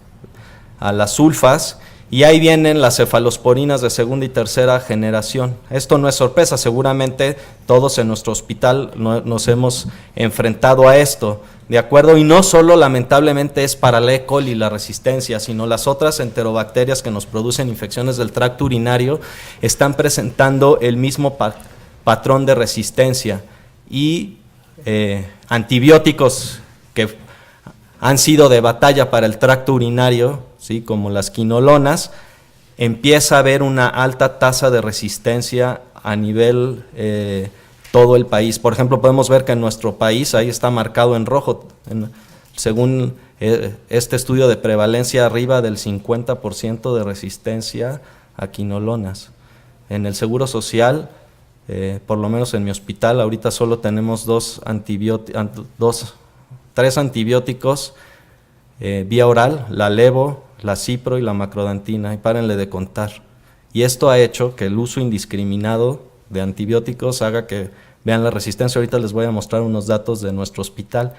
a las sulfas, y ahí vienen las cefalosporinas de segunda y tercera generación. Esto no es sorpresa, seguramente todos en nuestro hospital nos hemos enfrentado a esto, ¿de acuerdo? Y no solo lamentablemente es para la E. coli la resistencia, sino las otras enterobacterias que nos producen infecciones del tracto urinario están presentando el mismo patrón de resistencia, y antibióticos que han sido de batalla para el tracto urinario, ¿sí?, como las quinolonas, empieza a haber una alta tasa de resistencia a nivel todo el país. Por ejemplo, podemos ver que en nuestro país, ahí está marcado en rojo, según este estudio de prevalencia, arriba del 50% de resistencia a quinolonas. En el Seguro Social, por lo menos en mi hospital, ahorita solo tenemos tres antibióticos vía oral, la levo, la cipro y la macrodantina, y párenle de contar. Y esto ha hecho que el uso indiscriminado de antibióticos haga que vean la resistencia. Ahorita les voy a mostrar unos datos de nuestro hospital.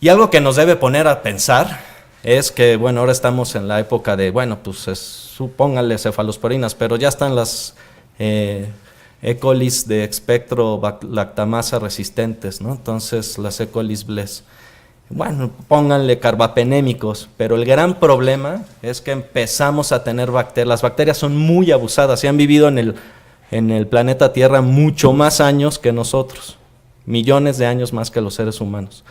Y algo que nos debe poner a pensar es que, bueno, ahora estamos en la época de, bueno, pues supónganle cefalosporinas, pero ya están las E. colis de espectro lactamasa resistentes, ¿no? Entonces, las E. colis bles. Bueno, pónganle carbapenémicos, pero el gran problema es que empezamos a tener bacterias. Las bacterias son muy abusadas y han vivido en el planeta Tierra mucho más años que nosotros, millones de años más que los seres humanos,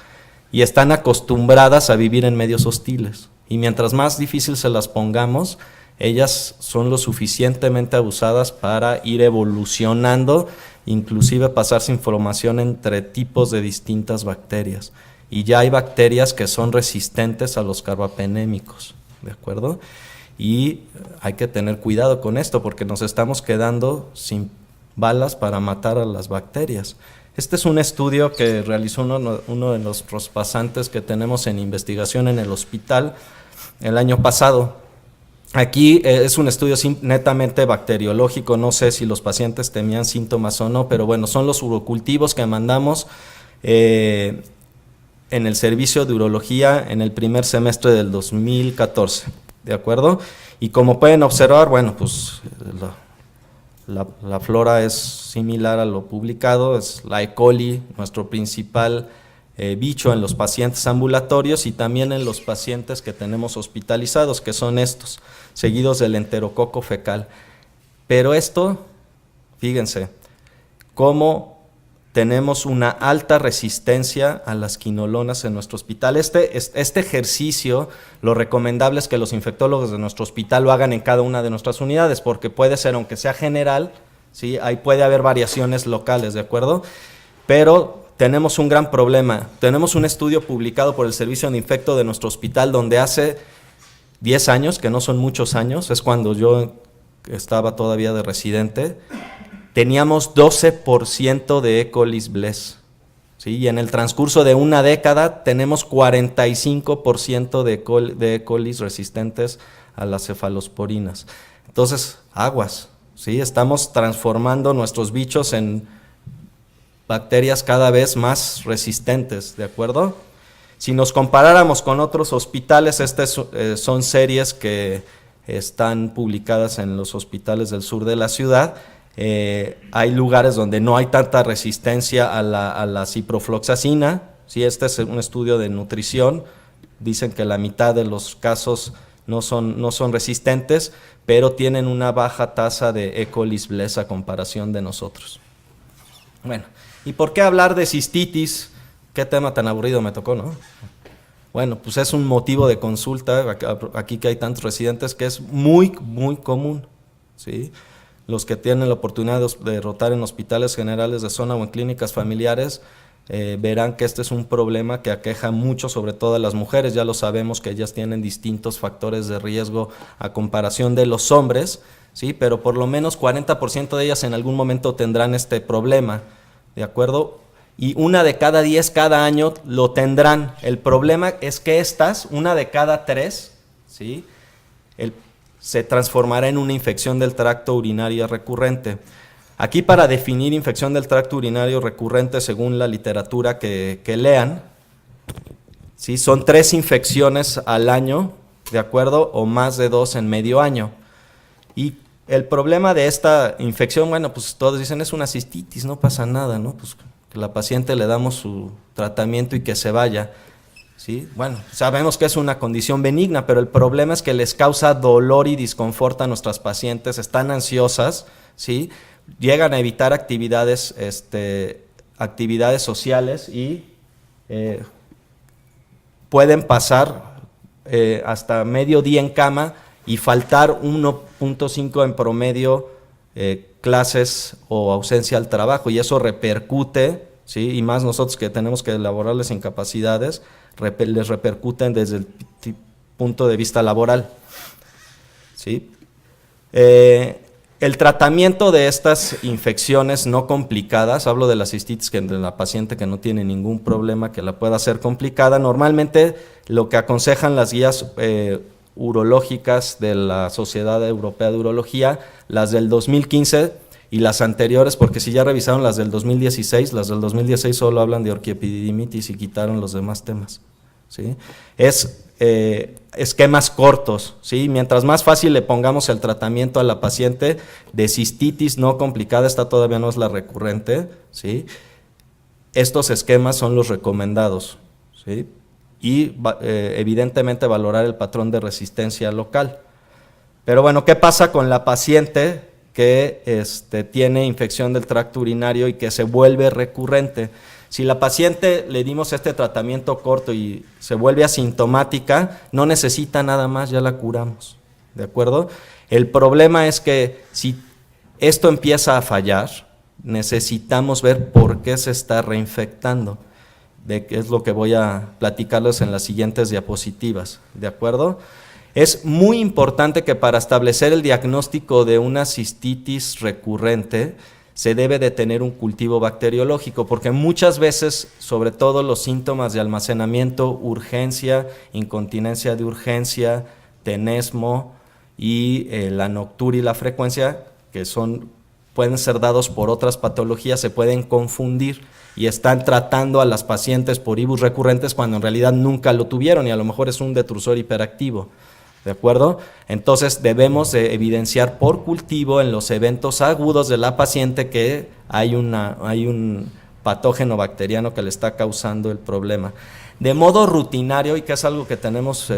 y están acostumbradas a vivir en medios hostiles, y mientras más difícil se las pongamos, ellas son lo suficientemente abusadas para ir evolucionando, inclusive pasarse información entre tipos de distintas bacterias. Y ya hay bacterias que son resistentes a los carbapenémicos, ¿de acuerdo? Y hay que tener cuidado con esto porque nos estamos quedando sin balas para matar a las bacterias. Este es un estudio que realizó uno de nuestros pasantes que tenemos en investigación en el hospital el año pasado. Aquí es un estudio netamente bacteriológico, no sé si los pacientes tenían síntomas o no, pero bueno, son los urocultivos que mandamos en el servicio de urología en el primer semestre del 2014, ¿de acuerdo? Y como pueden observar, bueno, pues la flora es similar a lo publicado, es la E. coli, nuestro principal bicho en los pacientes ambulatorios y también en los pacientes que tenemos hospitalizados, que son estos, seguidos del enterococo fecal. Pero esto, fíjense, cómo tenemos una alta resistencia a las quinolonas en nuestro hospital. Este ejercicio, lo recomendable es que los infectólogos de nuestro hospital lo hagan en cada una de nuestras unidades, porque puede ser, aunque sea general, ¿sí? Ahí puede haber variaciones locales, ¿de acuerdo? Pero tenemos un gran problema. Tenemos un estudio publicado por el Servicio de Infecto de nuestro hospital, donde hace 10 años, que no son muchos años, es cuando yo estaba todavía de residente, teníamos 12% de E. coli bless, ¿sí? Y en el transcurso de una década tenemos 45% de E. coli resistentes a las cefalosporinas. Entonces, aguas, ¿sí? Estamos transformando nuestros bichos en bacterias cada vez más resistentes, ¿de acuerdo? Si nos comparáramos con otros hospitales, estas son series que están publicadas en los hospitales del sur de la ciudad. Hay lugares donde no hay tanta resistencia a la ciprofloxacina, ¿sí? Este es un estudio de nutrición, dicen que la mitad de los casos no son resistentes, pero tienen una baja tasa de E. coli bless a comparación de nosotros. Bueno, ¿y por qué hablar de cistitis? Qué tema tan aburrido me tocó, ¿no? Bueno, pues es un motivo de consulta, aquí que hay tantos residentes, que es muy, muy común, ¿sí? Los que tienen la oportunidad de rotar en hospitales generales de zona o en clínicas familiares, verán que este es un problema que aqueja mucho, sobre todo a las mujeres. Ya lo sabemos que ellas tienen distintos factores de riesgo a comparación de los hombres, ¿sí? Pero por lo menos 40% de ellas en algún momento tendrán este problema, ¿de acuerdo? Y 1 de cada 10 cada año lo tendrán. El problema es que estas, 1 de cada 3, ¿sí? Se transformará en una infección del tracto urinario recurrente. Aquí, para definir infección del tracto urinario recurrente, según la literatura que lean, ¿sí? Son 3 infecciones al año, ¿de acuerdo? O más de 2 en medio año. Y el problema de esta infección, bueno, pues todos dicen es una cistitis, no pasa nada, ¿no? Pues que la paciente le damos su tratamiento y que se vaya, ¿sí? Bueno, sabemos que es una condición benigna, pero el problema es que les causa dolor y disconfort a nuestras pacientes, están ansiosas, ¿sí? Llegan a evitar actividades sociales y pueden pasar hasta medio día en cama y faltar 1.5 en promedio clases o ausencia al trabajo, y eso repercute, ¿sí? Y más nosotros que tenemos que elaborarles incapacidades, les repercuten desde el punto de vista laboral, ¿sí? El tratamiento de estas infecciones no complicadas, hablo de la cistitis, que de la paciente que no tiene ningún problema que la pueda hacer complicada, normalmente lo que aconsejan las guías urológicas de la Sociedad Europea de Urología, las del 2015 y las anteriores, porque si ya revisaron las del 2016, las del 2016 solo hablan de orquiepididimitis y quitaron los demás temas, ¿sí? Es esquemas cortos, ¿sí? Mientras más fácil le pongamos el tratamiento a la paciente de cistitis no complicada, esta todavía no es la recurrente, ¿sí? Estos esquemas son los recomendados, ¿sí? Y evidentemente valorar el patrón de resistencia local. Pero bueno, ¿qué pasa con la paciente que tiene infección del tracto urinario y que se vuelve recurrente? Si la paciente le dimos este tratamiento corto y se vuelve asintomática, no necesita nada más, ya la curamos, ¿de acuerdo? El problema es que si esto empieza a fallar, necesitamos ver por qué se está reinfectando, de qué es lo que voy a platicarles en las siguientes diapositivas, ¿de acuerdo? Es muy importante que para establecer el diagnóstico de una cistitis recurrente se debe de tener un cultivo bacteriológico, porque muchas veces, sobre todo los síntomas de almacenamiento, urgencia, incontinencia de urgencia, tenesmo y la nocturia y la frecuencia, que pueden ser dados por otras patologías, se pueden confundir y están tratando a las pacientes por IBUS recurrentes cuando en realidad nunca lo tuvieron y a lo mejor es un detrusor hiperactivo, ¿de acuerdo? Entonces debemos de evidenciar por cultivo en los eventos agudos de la paciente que hay un patógeno bacteriano que le está causando el problema. de modo rutinario, y que es algo que tenemos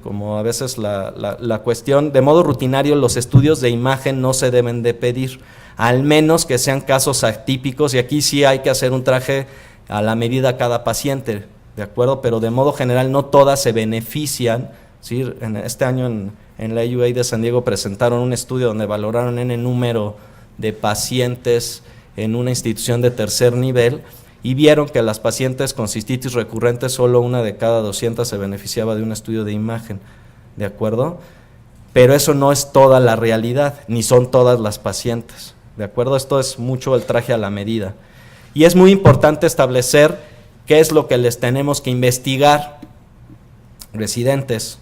como a veces la cuestión, de modo rutinario los estudios de imagen no se deben de pedir, al menos que sean casos atípicos, y aquí sí hay que hacer un traje a la medida a cada paciente, ¿de acuerdo? Pero de modo general no todas se benefician, ¿sí? Este año en la UA de San Diego presentaron un estudio donde valoraron en el número de pacientes en una institución de tercer nivel, y vieron que las pacientes con cistitis recurrente, solo 1 de cada 200 se beneficiaba de un estudio de imagen, ¿de acuerdo? Pero eso no es toda la realidad, ni son todas las pacientes, ¿de acuerdo? Esto es mucho el traje a la medida. Y es muy importante establecer qué es lo que les tenemos que investigar, residentes,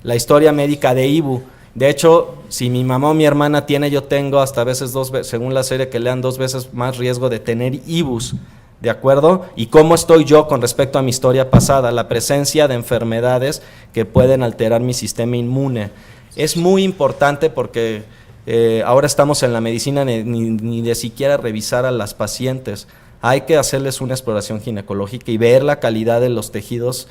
la historia médica de IBU. De hecho, si mi mamá o mi hermana tiene, yo tengo hasta a veces según la serie que lean, 2 veces más riesgo de tener IBUs, ¿de acuerdo? ¿Y cómo estoy yo con respecto a mi historia pasada? La presencia de enfermedades que pueden alterar mi sistema inmune. Es muy importante porque ahora estamos en la medicina ni de siquiera revisar a las pacientes. Hay que hacerles una exploración ginecológica y ver la calidad de los tejidos,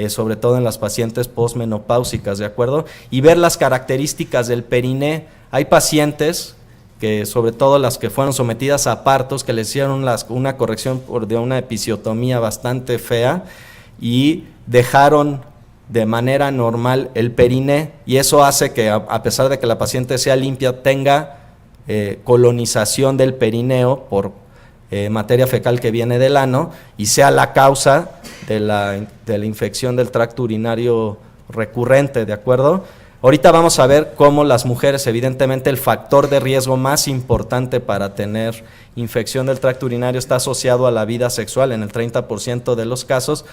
sobre todo en las pacientes posmenopáusicas, ¿de acuerdo? Y ver las características del periné. Hay pacientes que, sobre todo las que fueron sometidas a partos, que les hicieron una corrección de una episiotomía bastante fea y dejaron de manera normal el periné, y eso hace que, a pesar de que la paciente sea limpia, tenga colonización del perineo por materia fecal que viene del ano, y sea la causa de la infección del tracto urinario recurrente, ¿de acuerdo? Ahorita vamos a ver cómo las mujeres, evidentemente el factor de riesgo más importante para tener infección del tracto urinario está asociado a la vida sexual en el 30% de los casos,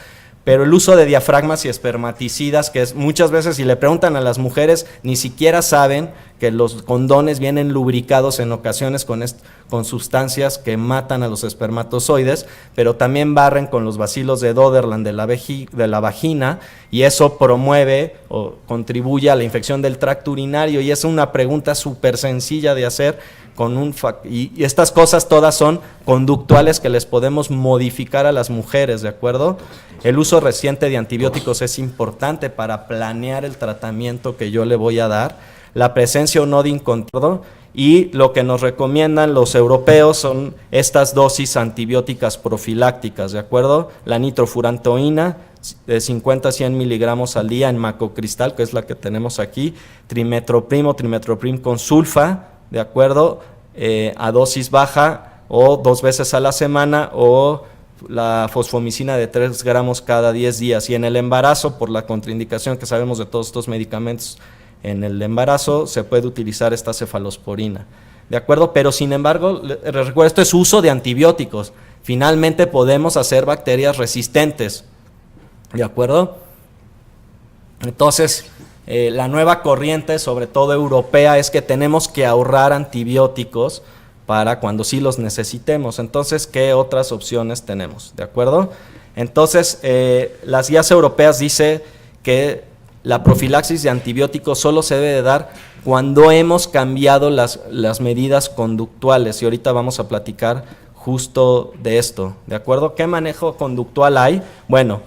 pero el uso de diafragmas y espermaticidas, que es muchas veces, si le preguntan a las mujeres, ni siquiera saben que los condones vienen lubricados en ocasiones con sustancias que matan a los espermatozoides, pero también barren con los bacilos de Doderland de la vagina, y eso promueve o contribuye a la infección del tracto urinario, y es una pregunta súper sencilla de hacer, y estas cosas todas son conductuales que les podemos modificar a las mujeres, ¿de acuerdo? El uso reciente de antibióticos es importante para planear el tratamiento que yo le voy a dar, la presencia o no de incontrol, y lo que nos recomiendan los europeos son estas dosis antibióticas profilácticas, ¿de acuerdo? La nitrofurantoína de 50 a 100 miligramos al día en macrocristal, que es la que tenemos aquí, trimetoprim o trimetoprim con sulfa, ¿de acuerdo? A dosis baja o 2 veces a la semana, o la fosfomicina de 3 gramos cada 10 días. Y en el embarazo, por la contraindicación que sabemos de todos estos medicamentos, en el embarazo se puede utilizar esta cefalosporina, ¿de acuerdo? Pero sin embargo, recuerdo, esto es uso de antibióticos. Finalmente podemos hacer bacterias resistentes, ¿de acuerdo? Entonces, la nueva corriente, sobre todo europea, es que tenemos que ahorrar antibióticos para cuando sí los necesitemos. Entonces, ¿qué otras opciones tenemos? ¿De acuerdo? Entonces, las guías europeas dicen que la profilaxis de antibióticos solo se debe de dar cuando hemos cambiado las medidas conductuales, y ahorita vamos a platicar justo de esto, ¿de acuerdo? ¿Qué manejo conductual hay? Bueno,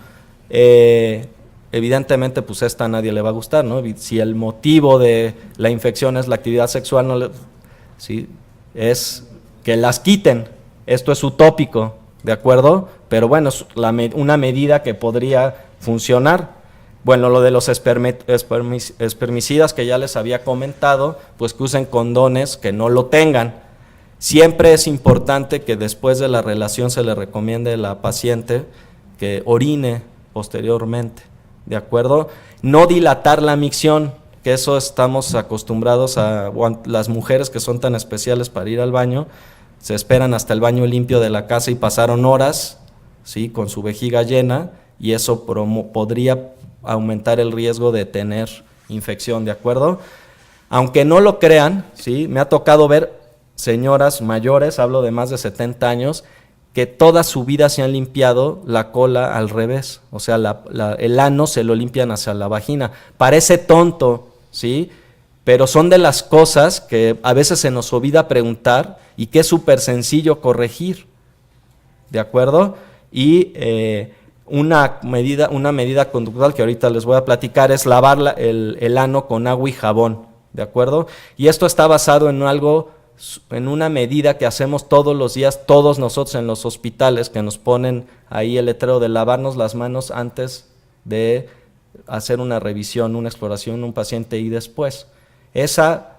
evidentemente pues esta a nadie le va a gustar, ¿no? Si el motivo de la infección es la actividad sexual, ¿sí? Es que las quiten. Esto es utópico, ¿de acuerdo? Pero bueno, es una medida que podría funcionar. Bueno, lo de los espermicidas que ya les había comentado, pues que usen condones que no lo tengan. Siempre es importante que después de la relación se le recomiende a la paciente que orine posteriormente, ¿de acuerdo? No dilatar la micción, que eso estamos acostumbrados a las mujeres que son tan especiales para ir al baño, se esperan hasta el baño limpio de la casa y pasaron horas, ¿sí?, con su vejiga llena, y eso podría aumentar el riesgo de tener infección, ¿de acuerdo? Aunque no lo crean, ¿sí?, me ha tocado ver señoras mayores, hablo de más de 70 años, que toda su vida se han limpiado la cola al revés, o sea, el ano se lo limpian hacia la vagina. Parece tonto, ¿sí?, pero son de las cosas que a veces se nos olvida preguntar y que es súper sencillo corregir, ¿de acuerdo? Y Una medida conductual que ahorita les voy a platicar es lavar el ano con agua y jabón, ¿de acuerdo? Y esto está basado en una medida que hacemos todos los días, todos nosotros en los hospitales, que nos ponen ahí el letrero de lavarnos las manos antes de hacer una revisión, una exploración, un paciente y después. Esa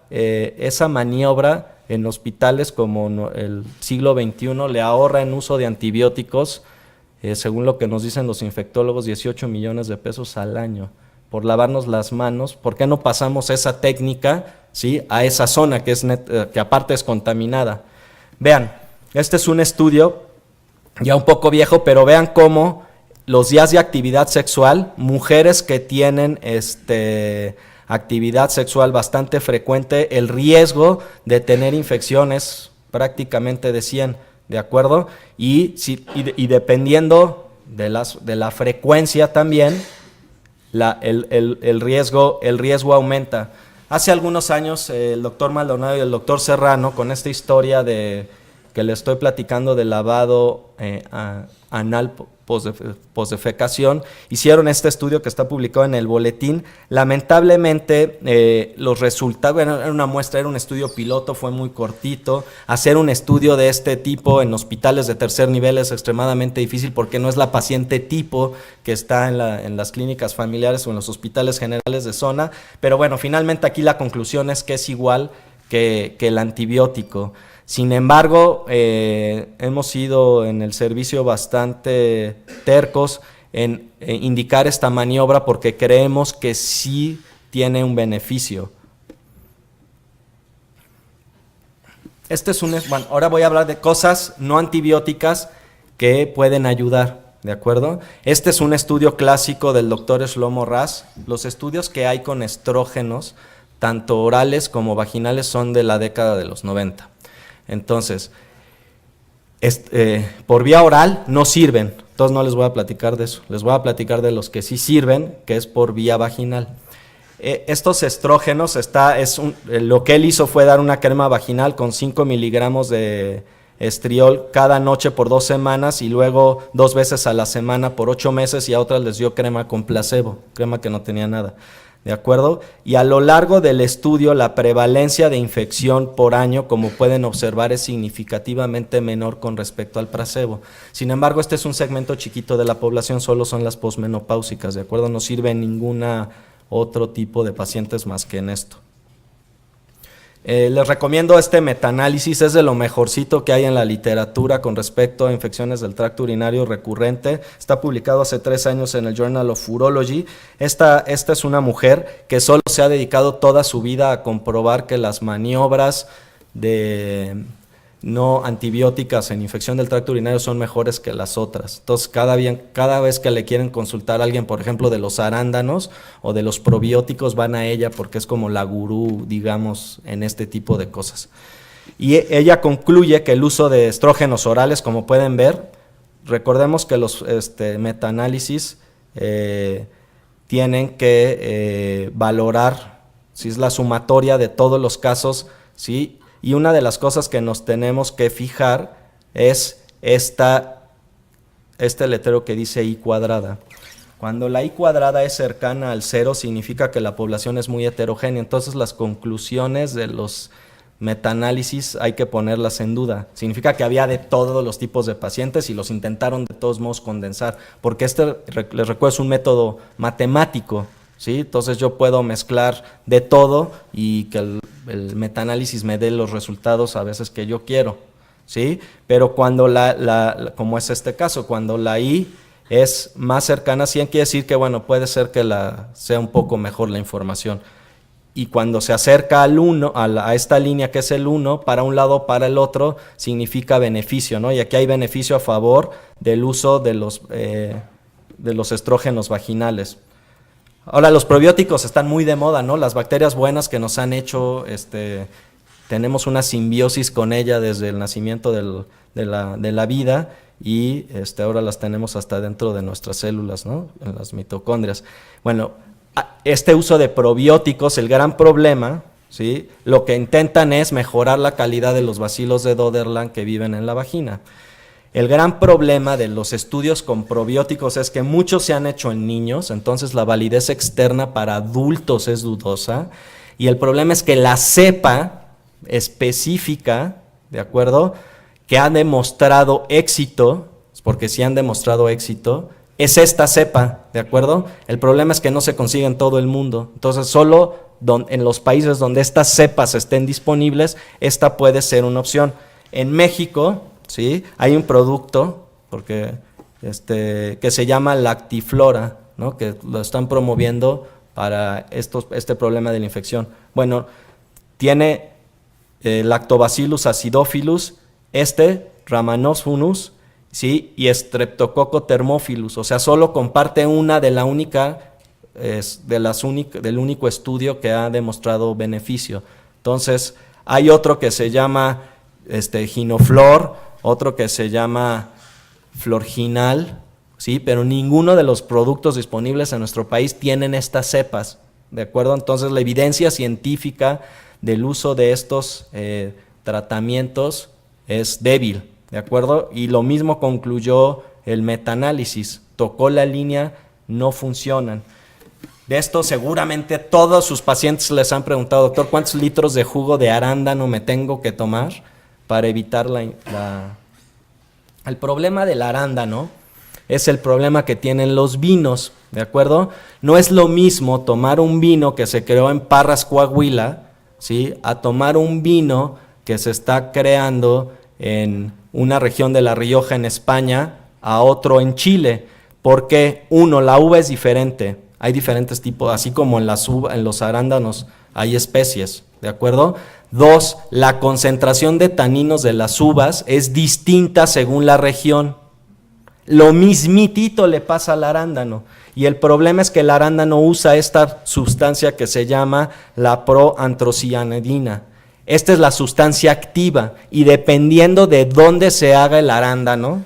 maniobra en hospitales como el siglo XXI le ahorra en uso de antibióticos, según lo que nos dicen los infectólogos, 18 millones de pesos al año por lavarnos las manos. ¿Por qué no pasamos esa técnica, ¿sí?, a esa zona que aparte es contaminada? Vean, este es un estudio ya un poco viejo, pero vean cómo los días de actividad sexual, mujeres que tienen actividad sexual bastante frecuente, el riesgo de tener infecciones prácticamente de 100, ¿de acuerdo? Y dependiendo de la frecuencia también, el riesgo aumenta. Hace algunos años el doctor Maldonado y el doctor Serrano, con esta historia que le estoy platicando del lavado anal posdefecación, hicieron este estudio que está publicado en el boletín. Lamentablemente los resultados, bueno, era una muestra, era un estudio piloto, fue muy cortito. Hacer un estudio de este tipo en hospitales de tercer nivel es extremadamente difícil porque no es la paciente tipo que está en las clínicas familiares o en los hospitales generales de zona, pero bueno, finalmente aquí la conclusión es que es igual que el antibiótico. Sin embargo, hemos sido en el servicio bastante tercos en indicar esta maniobra porque creemos que sí tiene un beneficio. Bueno, ahora voy a hablar de cosas no antibióticas que pueden ayudar, ¿de acuerdo? Este es un estudio clásico del doctor Shlomo Raz. Los estudios que hay con estrógenos, tanto orales como vaginales, son de la década de los 90. Entonces, por vía oral no sirven, entonces no les voy a platicar de eso, les voy a platicar de los que sí sirven, que es por vía vaginal. Estos estrógenos, lo que él hizo fue dar una crema vaginal con 5 miligramos de estriol cada noche por 2 semanas y luego 2 veces a la semana por 8 meses, y a otras les dio crema con placebo, crema que no tenía nada. ¿De acuerdo? Y a lo largo del estudio, la prevalencia de infección por año, como pueden observar, es significativamente menor con respecto al placebo. Sin embargo, este es un segmento chiquito de la población, solo son las posmenopáusicas, ¿de acuerdo? No sirve en ninguna otro tipo de pacientes más que en esto. Les recomiendo este metaanálisis, es de lo mejorcito que hay en la literatura con respecto a infecciones del tracto urinario recurrente. Está publicado hace 3 años en el Journal of Urology. Esta es una mujer que solo se ha dedicado toda su vida a comprobar que las maniobras no antibióticas en infección del tracto urinario son mejores que las otras. Entonces, cada vez que le quieren consultar a alguien, por ejemplo, de los arándanos o de los probióticos, van a ella porque es como la gurú, digamos, en este tipo de cosas. Y ella concluye que el uso de estrógenos orales, como pueden ver, recordemos que los metaanálisis tienen que valorar si es la sumatoria de todos los casos, ¿sí? Y una de las cosas que nos tenemos que fijar es este letrero que dice I cuadrada. Cuando la I cuadrada es cercana al 0, significa que la población es muy heterogénea. Entonces las conclusiones de los metaanálisis hay que ponerlas en duda. Significa que había de todos los tipos de pacientes y los intentaron de todos modos condensar, porque les recuerdo, es un método matemático, ¿sí? Entonces yo puedo mezclar de todo y que el metaanálisis me dé los resultados a veces que yo quiero, ¿sí? Pero cuando como es este caso, cuando la I es más cercana a 100, quiere decir que, bueno, puede ser que sea un poco mejor la información. Y cuando se acerca al 1, a esta línea que es el 1, para un lado o para el otro, significa beneficio, ¿no? Y aquí hay beneficio a favor del uso de los estrógenos vaginales. Ahora, los probióticos están muy de moda, ¿no? Las bacterias buenas que nos han hecho, tenemos una simbiosis con ella desde el nacimiento de la vida, y ahora las tenemos hasta dentro de nuestras células, ¿no? En las mitocondrias. Bueno, este uso de probióticos, el gran problema, ¿sí? Lo que intentan es mejorar la calidad de los bacilos de Doderland que viven en la vagina. El gran problema de los estudios con probióticos es que muchos se han hecho en niños, entonces la validez externa para adultos es dudosa, y el problema es que la cepa específica, ¿de acuerdo?, que ha demostrado éxito, porque sí han demostrado éxito, es esta cepa, ¿de acuerdo? El problema es que no se consigue en todo el mundo, entonces solo en los países donde estas cepas estén disponibles, esta puede ser una opción. En México, ¿sí?, hay un producto que se llama Lactiflora, ¿no?, que lo están promoviendo para este problema de la infección. Bueno, tiene Lactobacillus acidophilus, Rhamnosus, ¿sí?, y Streptococcus thermophilus, o sea, solo comparte una de del único estudio que ha demostrado beneficio. Entonces, hay otro que se llama Ginoflor, otro que se llama Florginal, ¿sí?, pero ninguno de los productos disponibles en nuestro país tienen estas cepas, ¿de acuerdo? Entonces, la evidencia científica del uso de estos tratamientos es débil, ¿de acuerdo? Y lo mismo concluyó el metaanálisis, tocó la línea, no funcionan. De esto seguramente todos sus pacientes les han preguntado, doctor, ¿cuántos litros de jugo de arándano me tengo que tomar para evitar El problema del arándano es el problema que tienen los vinos, ¿de acuerdo? No es lo mismo tomar un vino que se creó en Parras, Coahuila, ¿sí?, a tomar un vino que se está creando en una región de La Rioja en España, a otro en Chile, porque uno, la uva es diferente, hay diferentes tipos, así como en los arándanos hay especies, ¿de acuerdo? 2, la concentración de taninos de las uvas es distinta según la región. Lo mismitito le pasa al arándano, y el problema es que el arándano usa esta sustancia que se llama la proantrocianidina. Esta es la sustancia activa, y dependiendo de dónde se haga el arándano,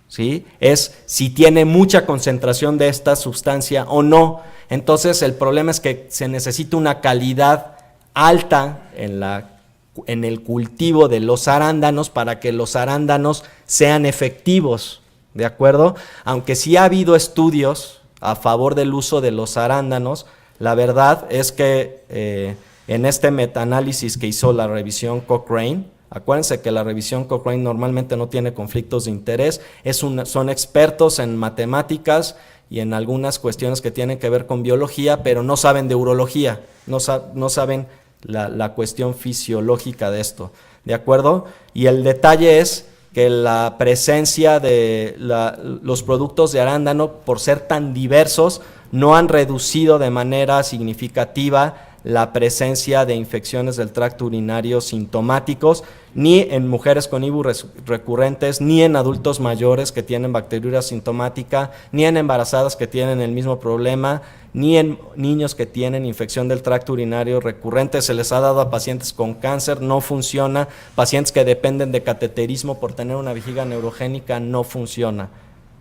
¿sí?, es si tiene mucha concentración de esta sustancia o no. Entonces el problema es que se necesita una calidad alta en el cultivo de los arándanos para que los arándanos sean efectivos, ¿de acuerdo? Aunque sí ha habido estudios a favor del uso de los arándanos, la verdad es que en este metaanálisis que hizo la revisión Cochrane, acuérdense que la revisión Cochrane normalmente no tiene conflictos de interés, son expertos en matemáticas y en algunas cuestiones que tienen que ver con biología, pero no saben de urología, no saben la cuestión fisiológica de esto, ¿de acuerdo? Y el detalle es que la presencia de los productos de arándano, por ser tan diversos, no han reducido de manera significativa la presencia de infecciones del tracto urinario sintomáticos, ni en mujeres con IBU recurrentes, ni en adultos mayores que tienen bacteriuria sintomática, ni en embarazadas que tienen el mismo problema, ni en niños que tienen infección del tracto urinario recurrente. Se les ha dado a pacientes con cáncer, no funciona. Pacientes que dependen de cateterismo por tener una vejiga neurogénica, no funciona,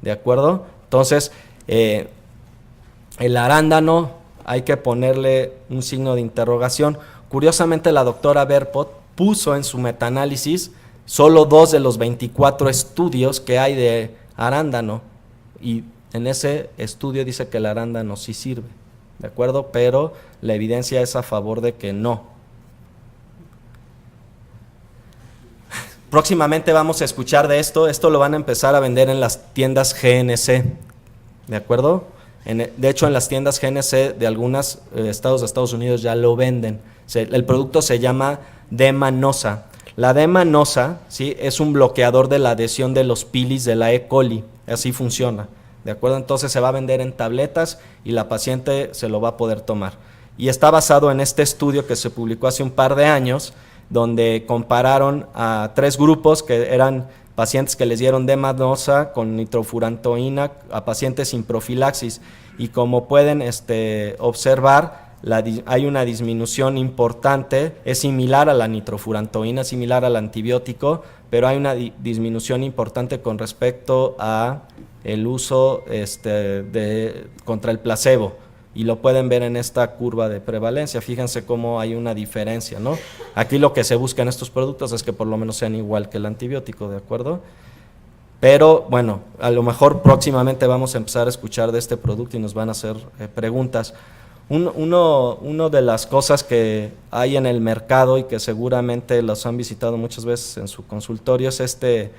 ¿de acuerdo? Entonces, el arándano hay que ponerle un signo de interrogación. Curiosamente, la doctora Berpot puso en su metaanálisis solo 2 de los 24 estudios que hay de arándano, y en ese estudio dice que el arándano sí sirve, ¿de acuerdo? Pero la evidencia es a favor de que no. Próximamente vamos a escuchar de esto lo van a empezar a vender en las tiendas GNC, ¿de acuerdo? De hecho, en las tiendas GNC de algunos estados de Estados Unidos ya lo venden. El producto se llama Demanosa. La Demanosa, ¿sí?, es un bloqueador de la adhesión de los pilis de la E. coli. Así funciona, ¿de acuerdo? Entonces se va a vender en tabletas y la paciente se lo va a poder tomar. Y está basado en este estudio que se publicó hace un par de años, donde compararon a 3 grupos que eran pacientes que les dieron Demanosa con nitrofurantoína a pacientes sin profilaxis, y como pueden observar, hay una disminución importante, es similar a la nitrofurantoína, similar al antibiótico, pero hay una disminución importante con respecto a el uso contra el placebo, y lo pueden ver en esta curva de prevalencia. Fíjense cómo hay una diferencia, ¿no? Aquí lo que se busca en estos productos es que por lo menos sean igual que el antibiótico, ¿de acuerdo? Pero bueno, a lo mejor próximamente vamos a empezar a escuchar de este producto y nos van a hacer preguntas. Uno de las cosas que hay en el mercado y que seguramente los han visitado muchas veces en su consultorio es este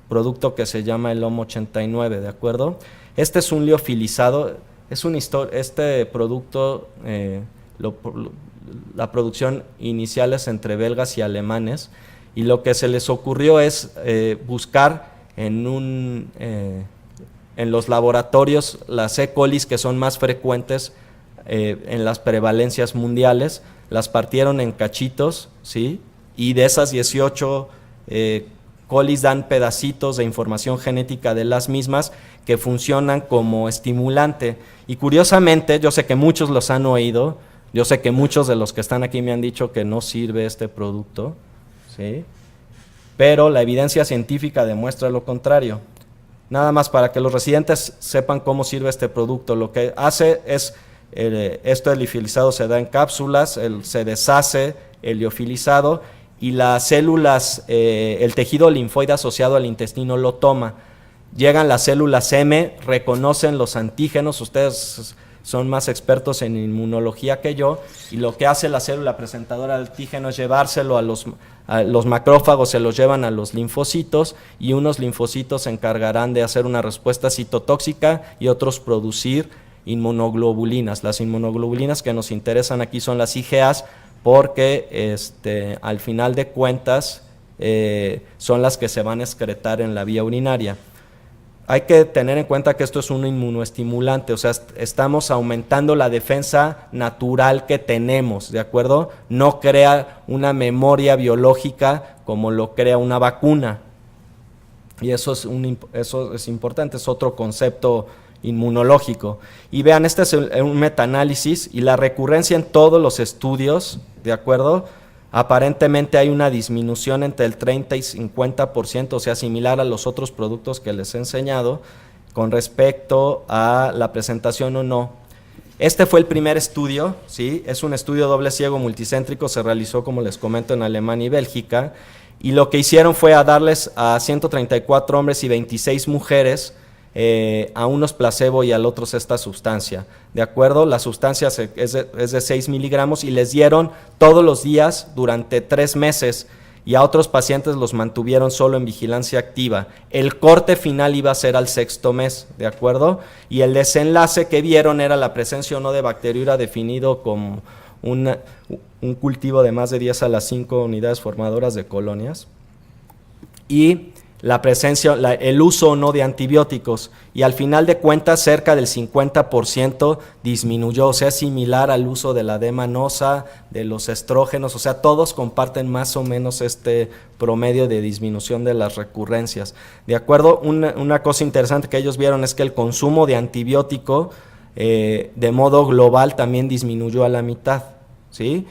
producto que se llama el OM 89, ¿de acuerdo? Este es un liofilizado, este producto, la producción inicial es entre belgas y alemanes, y lo que se les ocurrió es buscar en los laboratorios las E. colis que son más frecuentes en las prevalencias mundiales, las partieron en cachitos, ¿sí? Y de esas 18 colis dan pedacitos de información genética de las mismas que funcionan como estimulante. Y curiosamente, yo sé que muchos los han oído, yo sé que muchos de los que están aquí me han dicho que no sirve este producto, ¿sí? Pero la evidencia científica demuestra lo contrario. Nada más para que los residentes sepan cómo sirve este producto, lo que hace es esto liofilizado se da en cápsulas, se deshace el liofilizado y las células, el tejido linfoide asociado al intestino lo toma. Llegan las células M, reconocen los antígenos, ustedes son más expertos en inmunología que yo, y lo que hace la célula presentadora de antígeno es llevárselo a los macrófagos, se los llevan a los linfocitos, y unos linfocitos se encargarán de hacer una respuesta citotóxica y otros producir inmunoglobulinas. Las inmunoglobulinas que nos interesan aquí son las IgAs, porque al final de cuentas son las que se van a excretar en la vía urinaria. Hay que tener en cuenta que esto es un inmunoestimulante, o sea, estamos aumentando la defensa natural que tenemos, ¿de acuerdo? No crea una memoria biológica como lo crea una vacuna. Y eso es importante, es otro concepto inmunológico. Y vean, este es un metaanálisis y la recurrencia en todos los estudios, ¿de acuerdo? Aparentemente hay una disminución entre el 30 y 50%, o sea, similar a los otros productos que les he enseñado, con respecto a la presentación o no. Este fue el primer estudio, ¿sí? Es un estudio doble ciego multicéntrico, se realizó, como les comento, en Alemania y Bélgica, y lo que hicieron fue a darles a 134 hombres y 26 mujeres, a unos placebo y al otros esta sustancia, ¿de acuerdo? La sustancia es de 6 miligramos y les dieron todos los días durante 3 meses, y a otros pacientes los mantuvieron solo en vigilancia activa. El corte final iba a ser al 6º mes, ¿de acuerdo? Y el desenlace que vieron era la presencia o no de bacteriura, definido como un cultivo de más de 10 a las 5 unidades formadoras de colonias, y la presencia, el uso o no de antibióticos, y al final de cuentas cerca del 50% disminuyó, o sea, similar al uso de la D-manosa, de los estrógenos, o sea, todos comparten más o menos este promedio de disminución de las recurrencias. De acuerdo, una cosa interesante que ellos vieron es que el consumo de antibiótico de modo global también disminuyó a la mitad, ¿sí?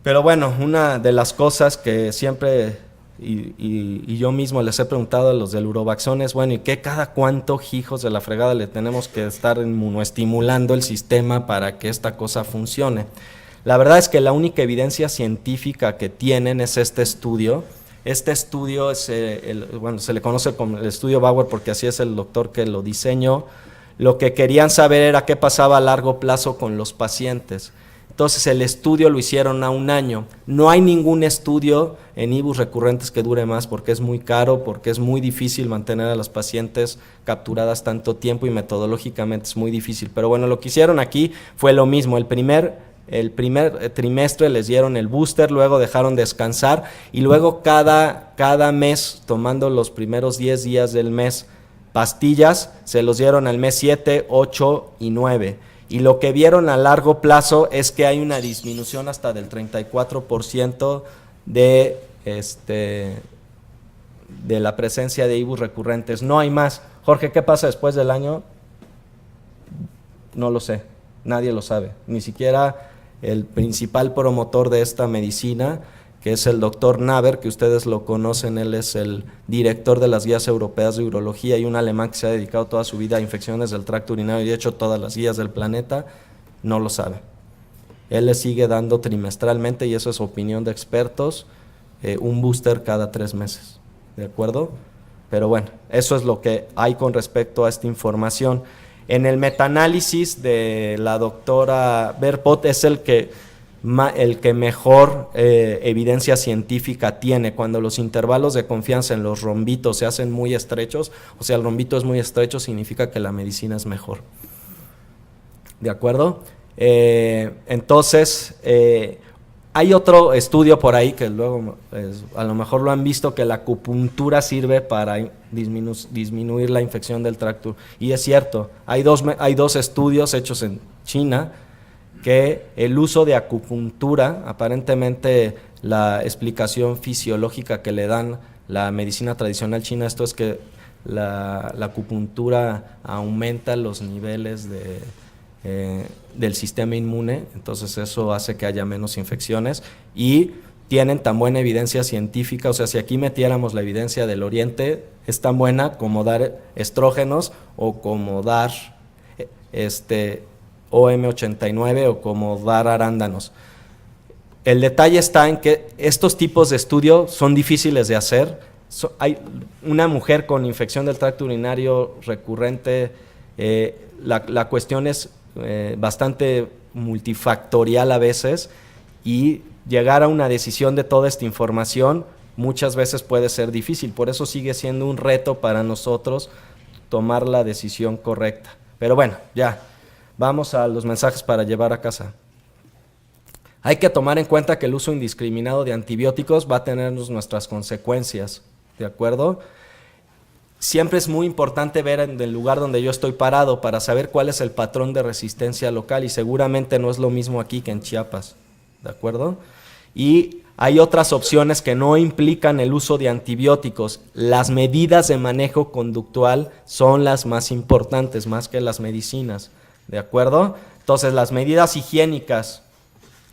Pero bueno, una de las cosas que siempre y yo mismo les he preguntado a los del Urovaxón es, bueno, ¿y qué cada cuánto hijos de la fregada le tenemos que estar inmunoestimulando el sistema para que esta cosa funcione? La verdad es que la única evidencia científica que tienen es este estudio. Este estudio es, se le conoce como el estudio Bauer porque así es el doctor que lo diseñó. Lo que querían saber era qué pasaba a largo plazo con los pacientes. Entonces el estudio lo hicieron a 1 año. No hay ningún estudio en IBUS recurrentes que dure más porque es muy caro, porque es muy difícil mantener a las pacientes capturadas tanto tiempo y metodológicamente es muy difícil. Pero bueno, lo que hicieron aquí fue lo mismo. El primer trimestre les dieron el booster, luego dejaron descansar y luego cada mes, tomando los primeros 10 días del mes, pastillas, se los dieron al mes 7, 8 y 9. Y lo que vieron a largo plazo es que hay una disminución hasta del 34% de la presencia de IBUS recurrentes. No hay más. Jorge, ¿qué pasa después del año? No lo sé, nadie lo sabe. Ni siquiera el principal promotor de esta medicina, que es el doctor Naber, que ustedes lo conocen, él es el director de las guías europeas de urología y un alemán que se ha dedicado toda su vida a infecciones del tracto urinario y ha hecho todas las guías del planeta, no lo sabe. Él le sigue dando trimestralmente, y eso es opinión de expertos, un booster cada 3 meses, ¿de acuerdo? Pero bueno, eso es lo que hay con respecto a esta información. En el metaanálisis de la doctora Berpot es el que mejor evidencia científica tiene. Cuando los intervalos de confianza en los rombitos se hacen muy estrechos, o sea, el rombito es muy estrecho, significa que la medicina es mejor. ¿De acuerdo? Entonces, hay otro estudio por ahí que luego a lo mejor lo han visto, que la acupuntura sirve para disminuir la infección del tracto. Y es cierto, hay dos estudios hechos en China que el uso de acupuntura, aparentemente la explicación fisiológica que le dan la medicina tradicional china, esto es que la acupuntura aumenta los niveles del sistema inmune, entonces eso hace que haya menos infecciones y tienen tan buena evidencia científica, o sea, si aquí metiéramos la evidencia del oriente, es tan buena como dar estrógenos o como dar OM89 o como dar arándanos. El detalle está en que estos tipos de estudios son difíciles de hacer. Hay una mujer con infección del tracto urinario recurrente, la cuestión es bastante multifactorial a veces, y llegar a una decisión de toda esta información muchas veces puede ser difícil, por eso sigue siendo un reto para nosotros tomar la decisión correcta. Pero bueno, ya, vamos a los mensajes para llevar a casa. Hay que tomar en cuenta que el uso indiscriminado de antibióticos va a tener nuestras consecuencias, ¿de acuerdo? Siempre es muy importante ver en el lugar donde yo estoy parado para saber cuál es el patrón de resistencia local, y seguramente no es lo mismo aquí que en Chiapas, ¿de acuerdo? Y hay otras opciones que no implican el uso de antibióticos. Las medidas de manejo conductual son las más importantes, más que las medicinas, ¿de acuerdo? Entonces, las medidas higiénicas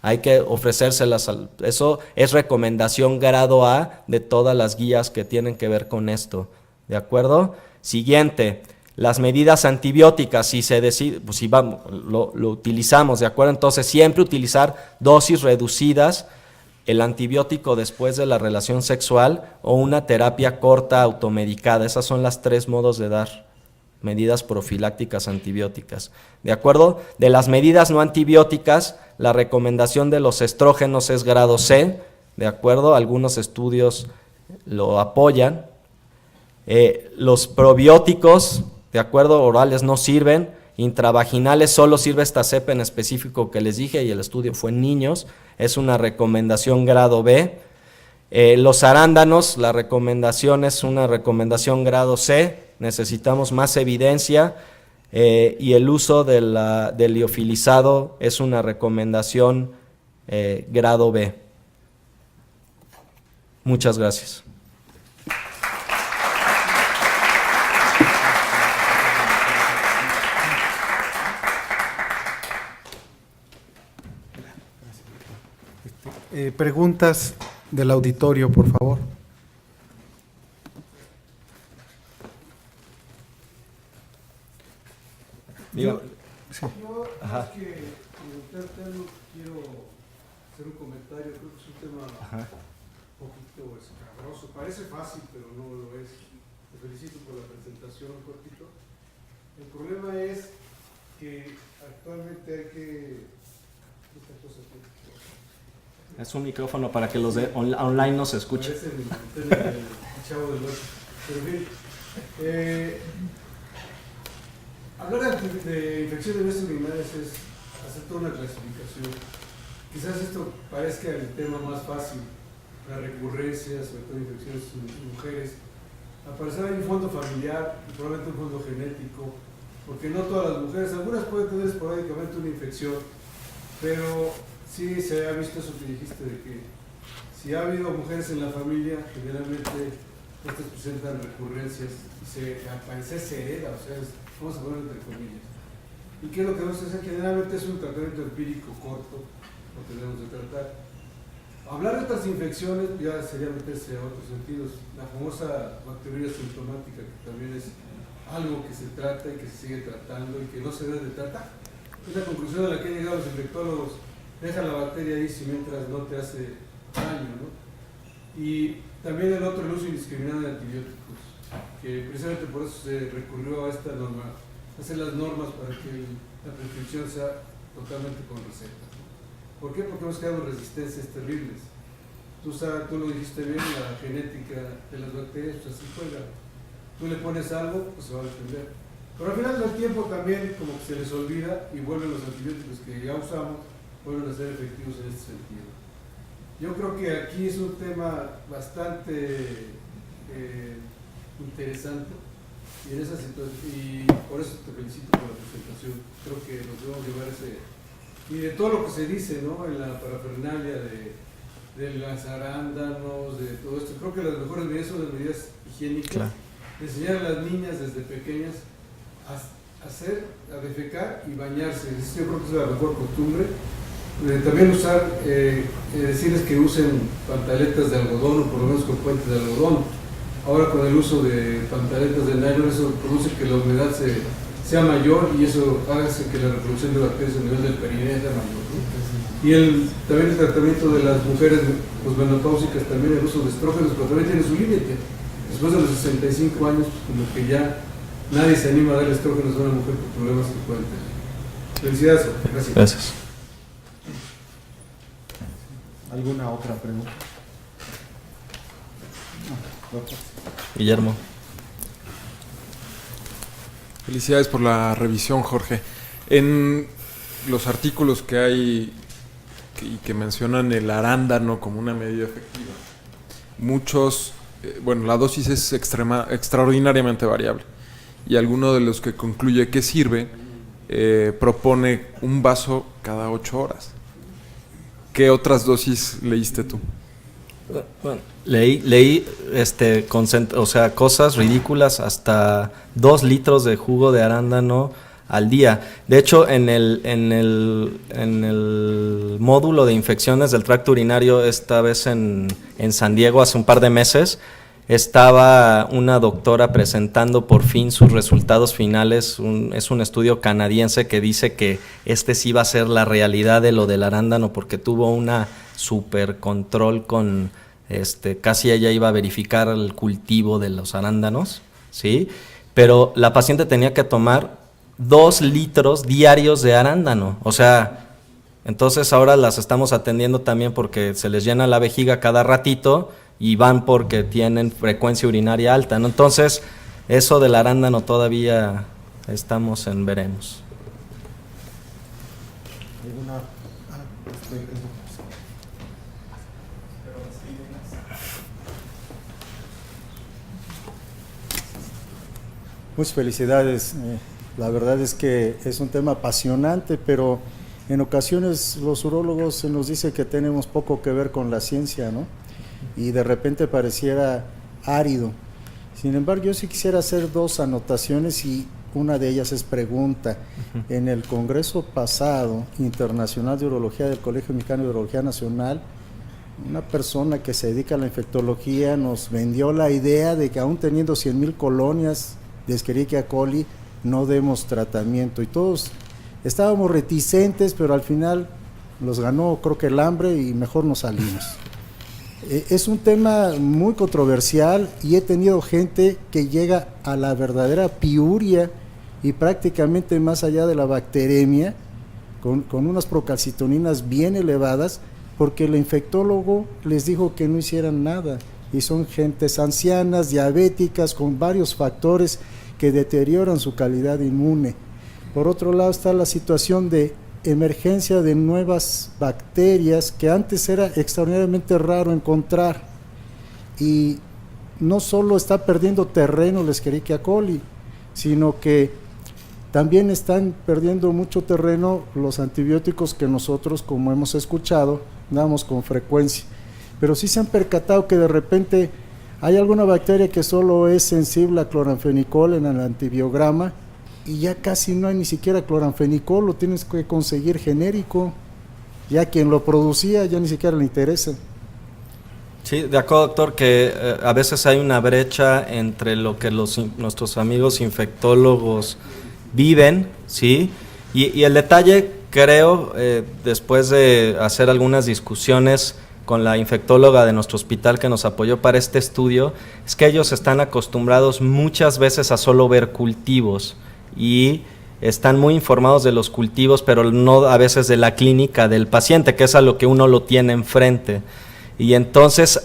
hay que ofrecérselas, eso es recomendación grado A de todas las guías que tienen que ver con esto, ¿de acuerdo? Siguiente, las medidas antibióticas, si se decide, pues si vamos, lo utilizamos, ¿de acuerdo? Entonces, siempre utilizar dosis reducidas, el antibiótico después de la relación sexual o una terapia corta automedicada. Esas son las 3 modos de dar medidas profilácticas antibióticas, ¿de acuerdo? De las medidas no antibióticas, la recomendación de los estrógenos es grado C, ¿de acuerdo? Algunos estudios lo apoyan. Los probióticos, ¿de acuerdo? Orales no sirven, intravaginales solo sirve esta cepa en específico que les dije, y el estudio fue en niños, es una recomendación grado B. Los arándanos, la recomendación es una recomendación grado C, necesitamos más evidencia, y el uso del liofilizado es una recomendación grado B. Muchas gracias. Preguntas del auditorio, por favor. Digo, Sí. Yo, más que preguntarte algo, quiero hacer un comentario. Creo que es un tema un poquito escabroso. Parece fácil, pero no lo es. Te felicito por la presentación, cortito. El problema es que actualmente hay que... Esta cosa aquí. es un micrófono para que los de online no se escuchen. Parece el chavo del 8. Pero bien, hablar de infección de vías urinarias es hacer toda una clasificación. Quizás esto parezca el tema más fácil, la recurrencia, sobre todo infecciones en mujeres. Al parecer hay un fondo familiar y probablemente un fondo genético, porque no todas las mujeres, algunas pueden tener esporádicamente una infección, pero sí se ha visto eso que dijiste, de que si ha habido mujeres en la familia, generalmente estas presentan recurrencias y al parecer se hereda, o sea, vamos a ponerlo entre comillas. ¿Y qué es lo que vamos a hacer? Generalmente es un tratamiento empírico corto, lo que debemos de tratar. Hablar de otras infecciones ya sería meterse a otros sentidos. La famosa bacteriuria sintomática, que también es algo que se trata y que se sigue tratando y que no se debe de tratar. Es la conclusión a la que han llegado los infectólogos. Deja la bacteria ahí si mientras no te hace daño, ¿no? Y también el otro, el uso indiscriminado de antibióticos. que precisamente por eso se recurrió a esta norma, a hacer las normas para que la prescripción sea totalmente con receta. ¿Por qué? Porque hemos creado resistencias terribles. Tú lo dijiste bien, la genética de las bacterias, pues así juega. Tú le pones algo, pues se va a defender. Pero al final del tiempo también como que se les olvida y vuelven los antibióticos que ya usamos, vuelven a ser efectivos en este sentido. Yo creo que aquí es un tema bastante interesante y en esa situación, y por eso te felicito por la presentación. Creo que nos debemos llevar y de todo lo que se dice, ¿no?, en la parafernalia de las arándanos, de todo esto. Creo que las mejores medidas son las medidas higiénicas. Claro. Enseñar a las niñas desde pequeñas a defecar y bañarse. Yo creo que es la mejor costumbre. También decirles que usen pantaletas de algodón o por lo menos con puentes de algodón. Ahora con el uso de pantaletas de nylon, eso produce que la humedad sea mayor y eso hace que la reproducción de bacterias a nivel del perineo sea mayor, ¿no? Y también el tratamiento de las mujeres posmenopáusicas, también el uso de estrógenos, pero también tiene su límite. Después de los 65 años, pues como que ya nadie se anima a darle estrógenos a una mujer por problemas que pueden tener. Felicidades. Gracias. Gracias. ¿Alguna otra pregunta? Guillermo. Felicidades por la revisión, Jorge. En los artículos que hay y que mencionan el arándano como una medida efectiva, muchos, la dosis es extraordinariamente variable, y alguno de los que concluye que sirve propone un vaso cada 8 horas. ¿Qué otras dosis leíste tú? Bueno, leí cosas ridículas, hasta 2 litros de jugo de arándano al día. De hecho, en el módulo de infecciones del tracto urinario, esta vez en San Diego, hace un par de meses, estaba una doctora presentando por fin sus resultados finales. Es un estudio canadiense que dice que sí va a ser la realidad de lo del arándano, porque tuvo una super control con, casi ella iba a verificar el cultivo de los arándanos, ¿sí? Pero la paciente tenía que tomar 2 litros diarios de arándano. O sea, entonces ahora las estamos atendiendo también porque se les llena la vejiga cada ratito y van porque tienen frecuencia urinaria alta, ¿no? Entonces, eso del arándano todavía estamos en veremos. Muchas felicidades. La verdad es que es un tema apasionante, pero en ocasiones los urólogos se nos dice que tenemos poco que ver con la ciencia, ¿no? Y de repente pareciera árido. Sin embargo, yo sí quisiera hacer 2 anotaciones y una de ellas es pregunta. En el Congreso pasado internacional de urología del Colegio Mexicano de Urología Nacional, una persona que se dedica a la infectología nos vendió la idea de que aún teniendo 100,000 colonias de Escherichia coli no demos tratamiento, y todos estábamos reticentes, pero al final los ganó, creo que el hambre, y mejor nos salimos. Es un tema muy controversial y he tenido gente que llega a la verdadera piuria y prácticamente más allá de la bacteremia, con unas procalcitoninas bien elevadas, porque el infectólogo les dijo que no hicieran nada, y son gentes ancianas, diabéticas, con varios factores que deterioran su calidad inmune. Por otro lado está la situación de emergencia de nuevas bacterias que antes era extraordinariamente raro encontrar, y no solo está perdiendo terreno la Escherichia coli, sino que también están perdiendo mucho terreno los antibióticos que nosotros, como hemos escuchado, damos con frecuencia. Pero sí se han percatado que de repente hay alguna bacteria que solo es sensible a cloranfenicol en el antibiograma, y ya casi no hay ni siquiera cloranfenicol, lo tienes que conseguir genérico, ya quien lo producía ya ni siquiera le interesa. Sí, de acuerdo, doctor, que a veces hay una brecha entre lo que nuestros amigos infectólogos viven, ¿sí? Y el detalle, creo, después de hacer algunas discusiones, con la infectóloga de nuestro hospital que nos apoyó para este estudio, es que ellos están acostumbrados muchas veces a solo ver cultivos y están muy informados de los cultivos, pero no a veces de la clínica del paciente, que es a lo que uno lo tiene enfrente. Y entonces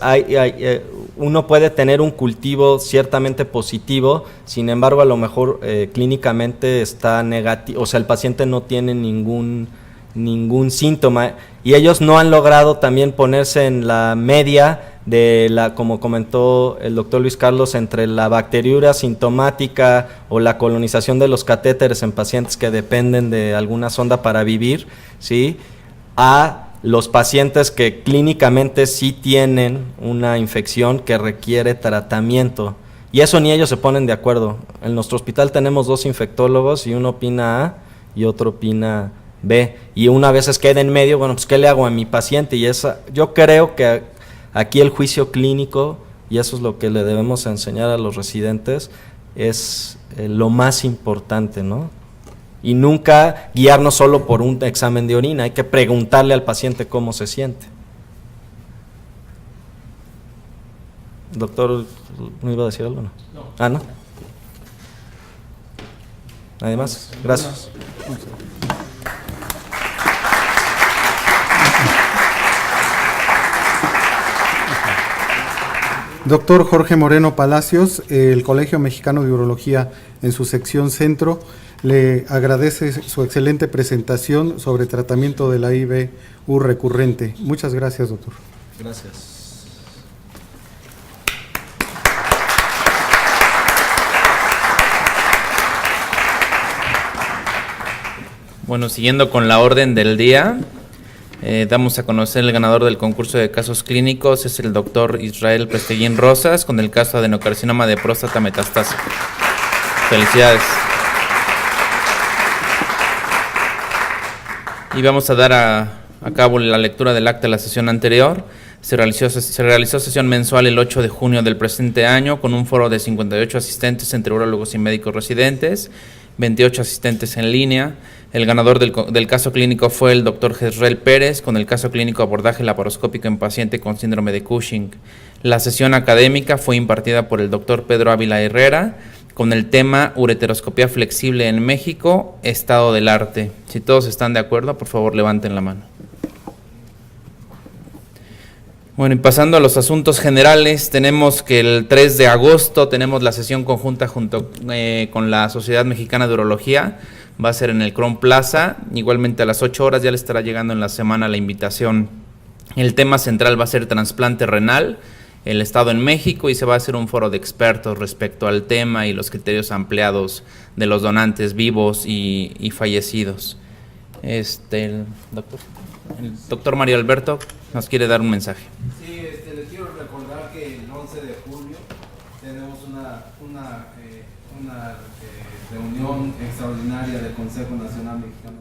uno puede tener un cultivo ciertamente positivo, sin embargo a lo mejor clínicamente está negativo, o sea, el paciente no tiene ningún síntoma, y ellos no han logrado también ponerse en la media de la, como comentó el doctor Luis Carlos, entre la bacteriuria sintomática o la colonización de los catéteres en pacientes que dependen de alguna sonda para vivir, ¿sí?, a los pacientes que clínicamente sí tienen una infección que requiere tratamiento. Y eso ni ellos se ponen de acuerdo. En nuestro hospital tenemos 2 infectólogos y uno opina A y otro opina B. Y una vez es queda en medio, bueno, pues ¿qué le hago a mi paciente? Y yo creo que aquí el juicio clínico, y eso es lo que le debemos enseñar a los residentes, es lo más importante, ¿no? Y nunca guiarnos solo por un examen de orina, hay que preguntarle al paciente cómo se siente. Doctor, ¿no iba a decir algo? No. Ah, ¿no? ¿Nadie más? Gracias. Doctor Jorge Moreno Palacios, el Colegio Mexicano de Urología en su sección centro le agradece su excelente presentación sobre tratamiento de la IBU recurrente. Muchas gracias, doctor. Gracias. Bueno, siguiendo con la orden del día, damos a conocer el ganador del concurso de casos clínicos, es el doctor Israel Presteguín Rosas, con el caso de adenocarcinoma de próstata metastásico. Felicidades. Y vamos a dar a cabo la lectura del acta de la sesión anterior. Se realizó sesión mensual el 8 de junio del presente año con un foro de 58 asistentes entre urólogos y médicos residentes, 28 asistentes en línea. El ganador del caso clínico fue el doctor Jezreel Pérez, con el caso clínico abordaje laparoscópico en paciente con síndrome de Cushing. La sesión académica fue impartida por el doctor Pedro Ávila Herrera, con el tema ureteroscopía flexible en México, estado del arte. Si todos están de acuerdo, por favor levanten la mano. Bueno, y pasando a los asuntos generales, tenemos que el 3 de agosto tenemos la sesión conjunta junto con la Sociedad Mexicana de Urología. Va a ser en el Cron Plaza, igualmente a las 8 horas, ya le estará llegando en la semana la invitación. El tema central va a ser trasplante renal, el estado en México, y se va a hacer un foro de expertos respecto al tema y los criterios ampliados de los donantes vivos y fallecidos. El doctor Mario Alberto nos quiere dar un mensaje. Sí, les quiero recordar que el 11 de julio tenemos una reunión extraordinaria del Consejo Nacional Mexicano.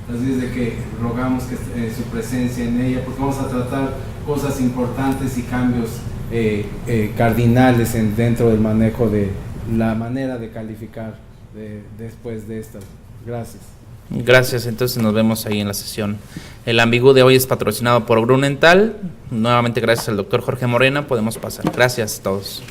Así es de que rogamos que su presencia en ella, porque vamos a tratar cosas importantes y cambios cardinales dentro del manejo de la manera de calificar después de esto. Gracias. Gracias, entonces nos vemos ahí en la sesión. El Ambigú de hoy es patrocinado por Grunenthal. Nuevamente gracias al doctor Jorge Moreno, podemos pasar. Gracias a todos.